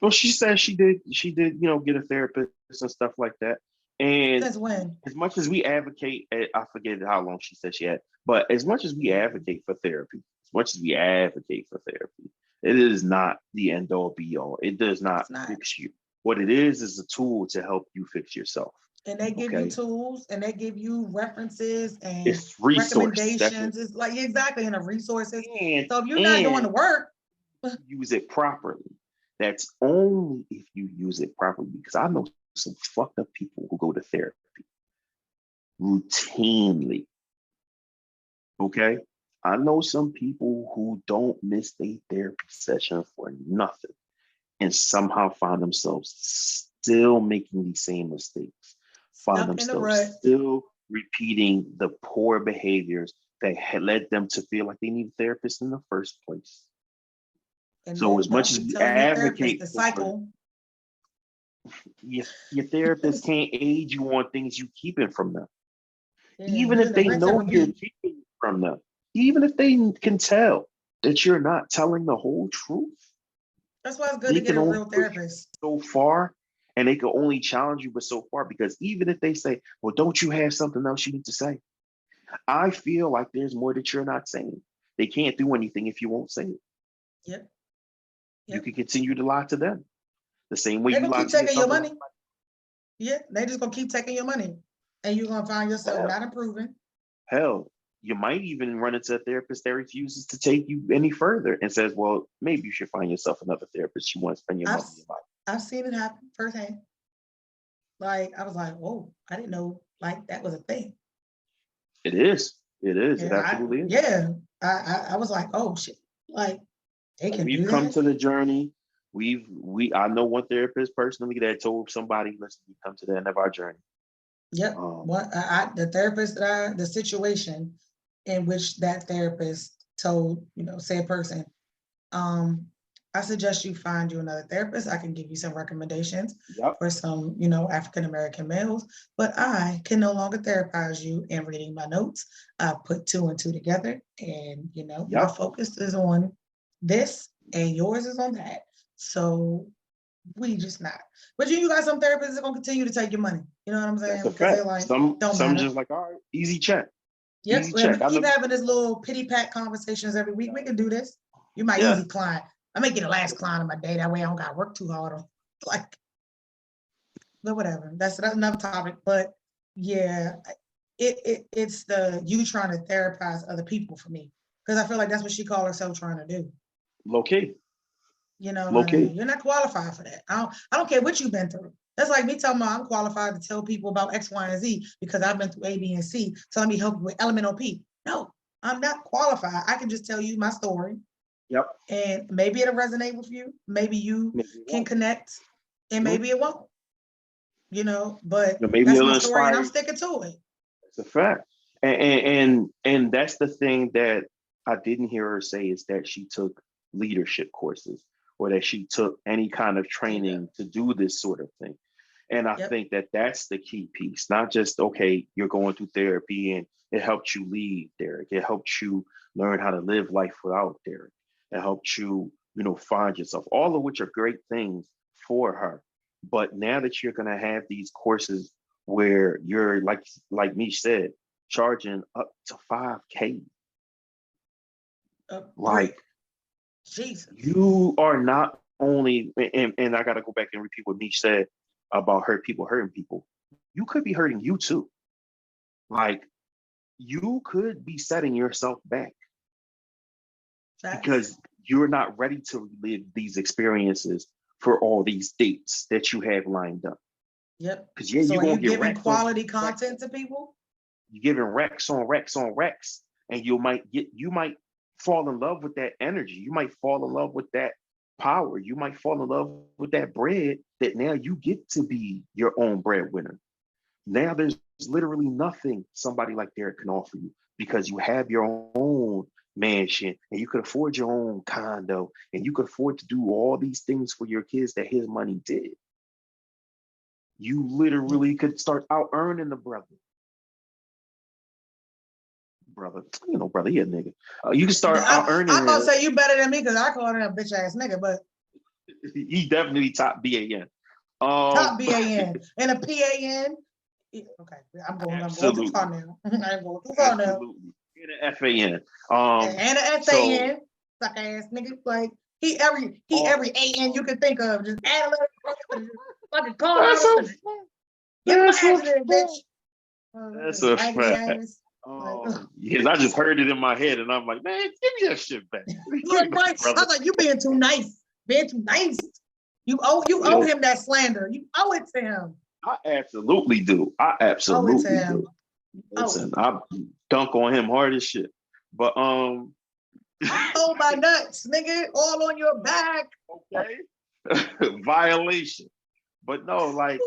Well, she said she did, get a therapist and stuff like that. And Since when? as much as we advocate, I forget how long she said she had, but as much as we advocate for therapy, as much as we advocate for therapy, it is not the end all be all. It does not It's not. fix you. What it is a tool to help you fix yourself. And they give you Okay. tools and they give you references and It's resource. That's what, recommendations. It's like exactly in the resources. and So if you're not doing the and work, use it properly. That's only if you use it properly. Because I know some fucked up people who go to therapy routinely. Okay. I know some people who don't miss a therapy session for nothing and somehow find themselves still making these same mistakes, find stuck in the themselves rut, still repeating the poor behaviors that had led them to feel like they need a therapist in the first place. and So then as much don't as be we telling your therapist advocate the for it, cycle. your therapist can't aid you on things you keeping from them. Yeah, Even you're if in the they rinse and know you're repeat. keeping from them, even if they can tell that you're not telling the whole truth, That's why it's good they to get can a only real push you therapist. so far and they can only challenge you but so far. Because even if they say, well, don't you have something else you need to say? I feel like there's more that you're not saying. They can't do anything if you won't say it. Yep, You yep. can continue to lie to them the same way They're you gonna lie keep to taking your yourself and money. Yeah, they just gonna keep taking your money. And you're gonna find yourself hell, not improving. hell, you might even run into a therapist that refuses to take you any further and says, well, maybe you should find yourself another therapist. You want to spend your I've money in life. I've seen it happen firsthand. Like I was like, whoa, I didn't know like that was a thing. It is. It is. It Yeah, absolutely is. I was like, oh shit, like they And can we've do come that. to the journey. I know one therapist personally that told somebody, listen, we come to the end of our journey. Yep. Um, What the therapist that the situation in which that therapist told, you know, said person, um, I suggest you find you another therapist. I can give you some recommendations yep, for some, you know, African American males, but I can no longer therapize you in reading my notes. I put two and two together, and you know, my yep. focus is on this, and yours is on that. So we just not. But you got some therapists that gonna continue to take your money. You know what I'm That's saying? a Because they're fact. like, Some don't some matter. just like, all right, easy check. Yep. Easy And check. we I keep know. having this little pity pat conversations every week. We can do this. You're my Yeah. easy client. I make it the last client of my day. That way I don't gotta work too hard on like, but whatever. That's another topic. But yeah, it's the you trying to therapize other people for me. Because I feel like that's what she called herself trying to do. Low key. You know, Low honey, key. you're not qualified for that. I don't care what you've been through. That's like me telling me I'm qualified to tell people about X, Y, and Z because I've been through A, B, and C. So let me help you with elemental P. No, I'm not qualified. I can just tell you my story. Yep. And maybe it'll resonate with you. Maybe you can connect, and maybe it won't. You know, but maybe that's it'll my story, and I'm inspire. sticking to it. It's a fact. And that's the thing that I didn't hear her say is that she took leadership courses or that she took any kind of training to do this sort of thing. And I think that that's the key piece, not just, okay, you're going through therapy and it helped you lead, Derek. It helped you learn how to live life without Derek. It helped you, find yourself, all of which are great things for her. But now that you're going to have these courses where you're like me said, charging up to 5K. Like Jesus. You are not only, and I gotta go back and repeat what Mish said about hurt people hurting people. You could be hurting you too. Like you could be setting yourself back because you're not ready to relive these experiences for all these dates that you have lined up. Yep. Because so you're are you gonna get giving quality content to people? You're giving Rex on Rex on Rex, and you might fall in love with that energy. You might fall in love with that power. You might fall in love with that bread that now you get to be your own breadwinner. Now there's literally nothing somebody like Derek can offer you because you have your own mansion and you could afford your own condo and you could afford to do all these things for your kids that his money did. You literally could start out earning the brother. Brother, he a nigga. You can start out earning. I'm gonna say you better than me because I call him a bitch ass nigga, but he definitely top BAN. Top BAN and a PAN. Okay, I'm going too far now. I'm going too far now. And an FAN. And an FAN. Suck ass nigga. Like he every AN you can think of. Just add a little fucking call out. Get my accident, bitch. That's a fact. Yes, I just heard it in my head, and I'm like, man, give me that shit back. Look, right. I was like, you being too nice. Being too nice. You owe him that slander. You owe it to him. I absolutely do. Do. Listen, I dunk on him hard as shit. But oh my nuts, nigga, all on your back. Okay. Violation. But no, like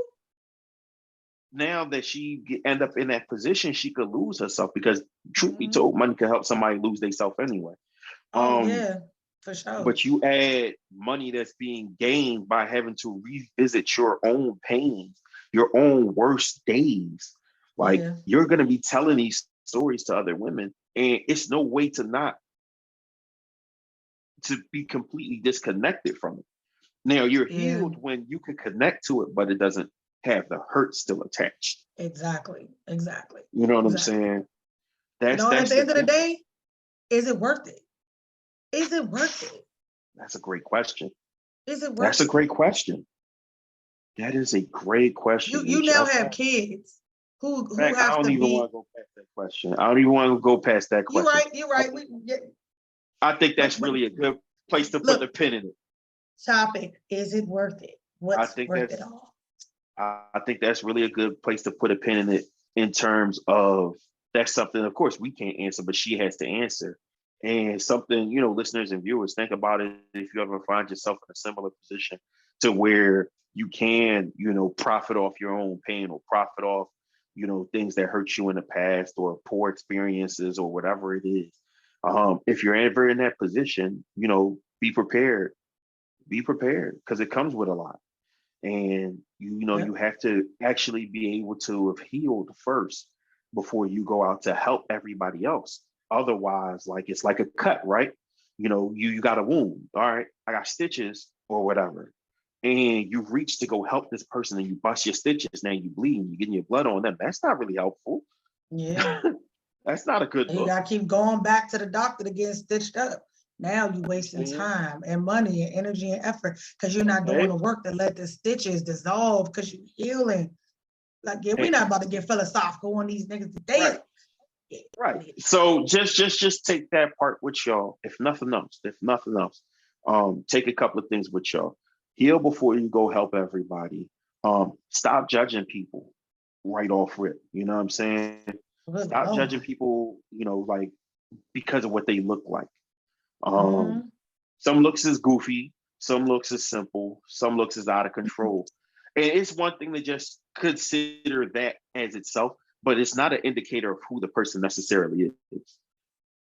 now that she end up in that position, she could lose herself because truth be told, money can help somebody lose themselves anyway. Yeah, for sure. But you add money that's being gained by having to revisit your own pains, your own worst days. Like you're gonna be telling these stories to other women, and it's no way to be completely disconnected from it. Now you're healed when you can connect to it, but it doesn't have the hurt still attached. Exactly. You know what I'm saying? That's at the end of the day, is it worth it? Is it worth it? That's a great question. Is it worth That's a great question. That is a great question. You now have kids who have I don't even want to go past that question. I don't even want to go past that question. You're right. I think that's really a good place to put the pin in it. Topic, is it worth it? What's worth it all? I think that's really a good place to put a pin in it in terms of that's something, of course, we can't answer, but she has to answer. And something, listeners and viewers, think about it if you ever find yourself in a similar position to where you can, profit off your own pain or profit off, things that hurt you in the past or poor experiences or whatever it is. If you're ever in that position, be prepared. Be prepared because it comes with a lot. And you have to actually be able to have healed first before you go out to help everybody else. Otherwise, like it's like a cut, right? You got a wound. All right, I got stitches or whatever. And you reach to go help this person and you bust your stitches. Now you bleed and you're getting your blood on them. That's not really helpful. Yeah. That's not a good look. You gotta keep going back to the doctor to get stitched up. Now you're wasting time and money and energy and effort because you're not doing the work to let the stitches dissolve because you're healing. Like, we're not about to get philosophical on these niggas today. Right. Right. So just take that part with y'all. If nothing else, take a couple of things with y'all. Heal before you go help everybody. Stop judging people right off rip. You know what I'm saying? Good Stop judging Lord. people, like because of what they look like. Um, Mhm. some looks is goofy, some looks is simple, some looks is out of control. And it's one thing to just consider that as itself, but it's not an indicator of who the person necessarily is.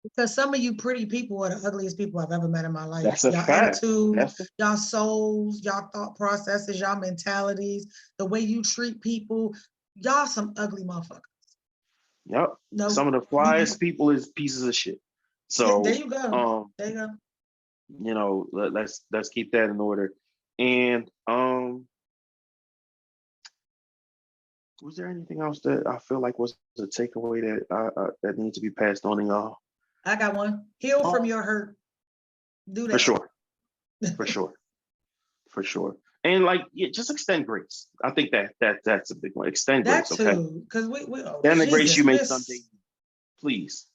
Because some of you pretty people are the ugliest people I've ever met in my life. That's a Y'all fact. attitudes, That's a, y'all souls, y'all thought processes, y'all mentalities, the way you treat people, y'all some ugly motherfuckers. yep. No, Some of the flyest people is pieces of shit. yeah, there So, you go. um, There you go. let's keep that in order. And was there anything else that I feel like was a takeaway that needs to be passed on to y'all? I got one. Heal from Um, your hurt. Do for that. sure, for sure, for sure. And like, yeah, just extend grace. I think that's a big one. Extend That grace, okay? too. Because we oh Extend the grace Jesus, you may someday, please.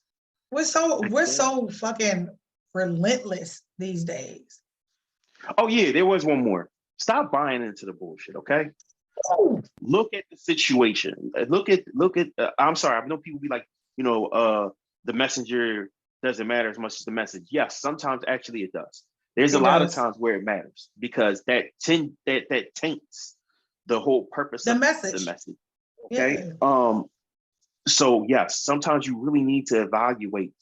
we're Extend. so fucking relentless these days. Oh yeah, there was one more. Stop buying into the bullshit, okay? Oh, Look at the situation. Look at. I'm sorry. I know people be like, the messenger doesn't matter as much as the message. Yes, sometimes actually it does. There's a it lot of does. times where it matters because that taints the whole purpose The of the message. message. Okay. Yeah. So yes, sometimes you really need to evaluate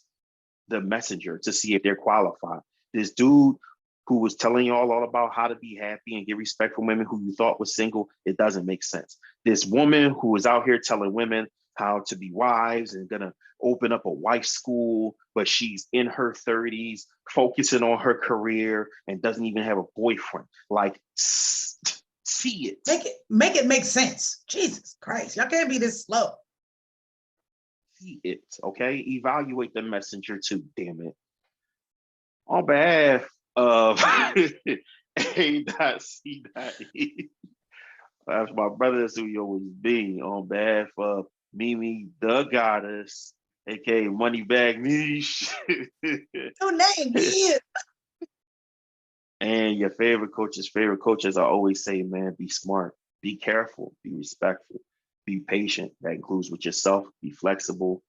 the messenger to see if they're qualified. This dude who was telling y'all all about how to be happy and get respect from women who you thought was single, it doesn't make sense. This woman who is out here telling women how to be wives and gonna open up a wife school, but she's in her 30s, focusing on her career and doesn't even have a boyfriend. Like, see it. Make it make sense. Jesus Christ. Y'all can't be this slow. See it. Okay. Evaluate the messenger too, damn it. On behalf of A.C.E, that's my brother who you always be. On behalf of Mimi the Goddess, aka Moneybag Niche, Your name, yeah. and your favorite coach, as I always say, man, be smart, be careful, be respectful, be patient. That includes with yourself, be flexible,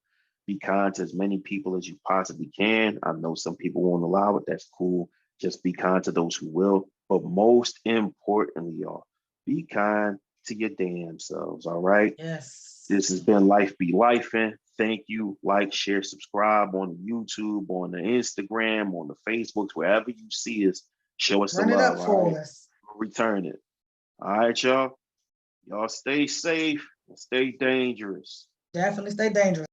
be kind to as many people as you possibly can. I know some people won't allow it. That's cool. Just be kind to those who will. But most importantly, y'all, be kind to your damn selves. All right. This Yes. has been Life Be Lifing. Thank you. Like, share, subscribe on YouTube, on the Instagram, on the Facebooks, wherever you see us. Show us the Run it love. up All right. for us. We'll return it. All right, y'all. Y'all stay safe and stay dangerous. Definitely stay dangerous.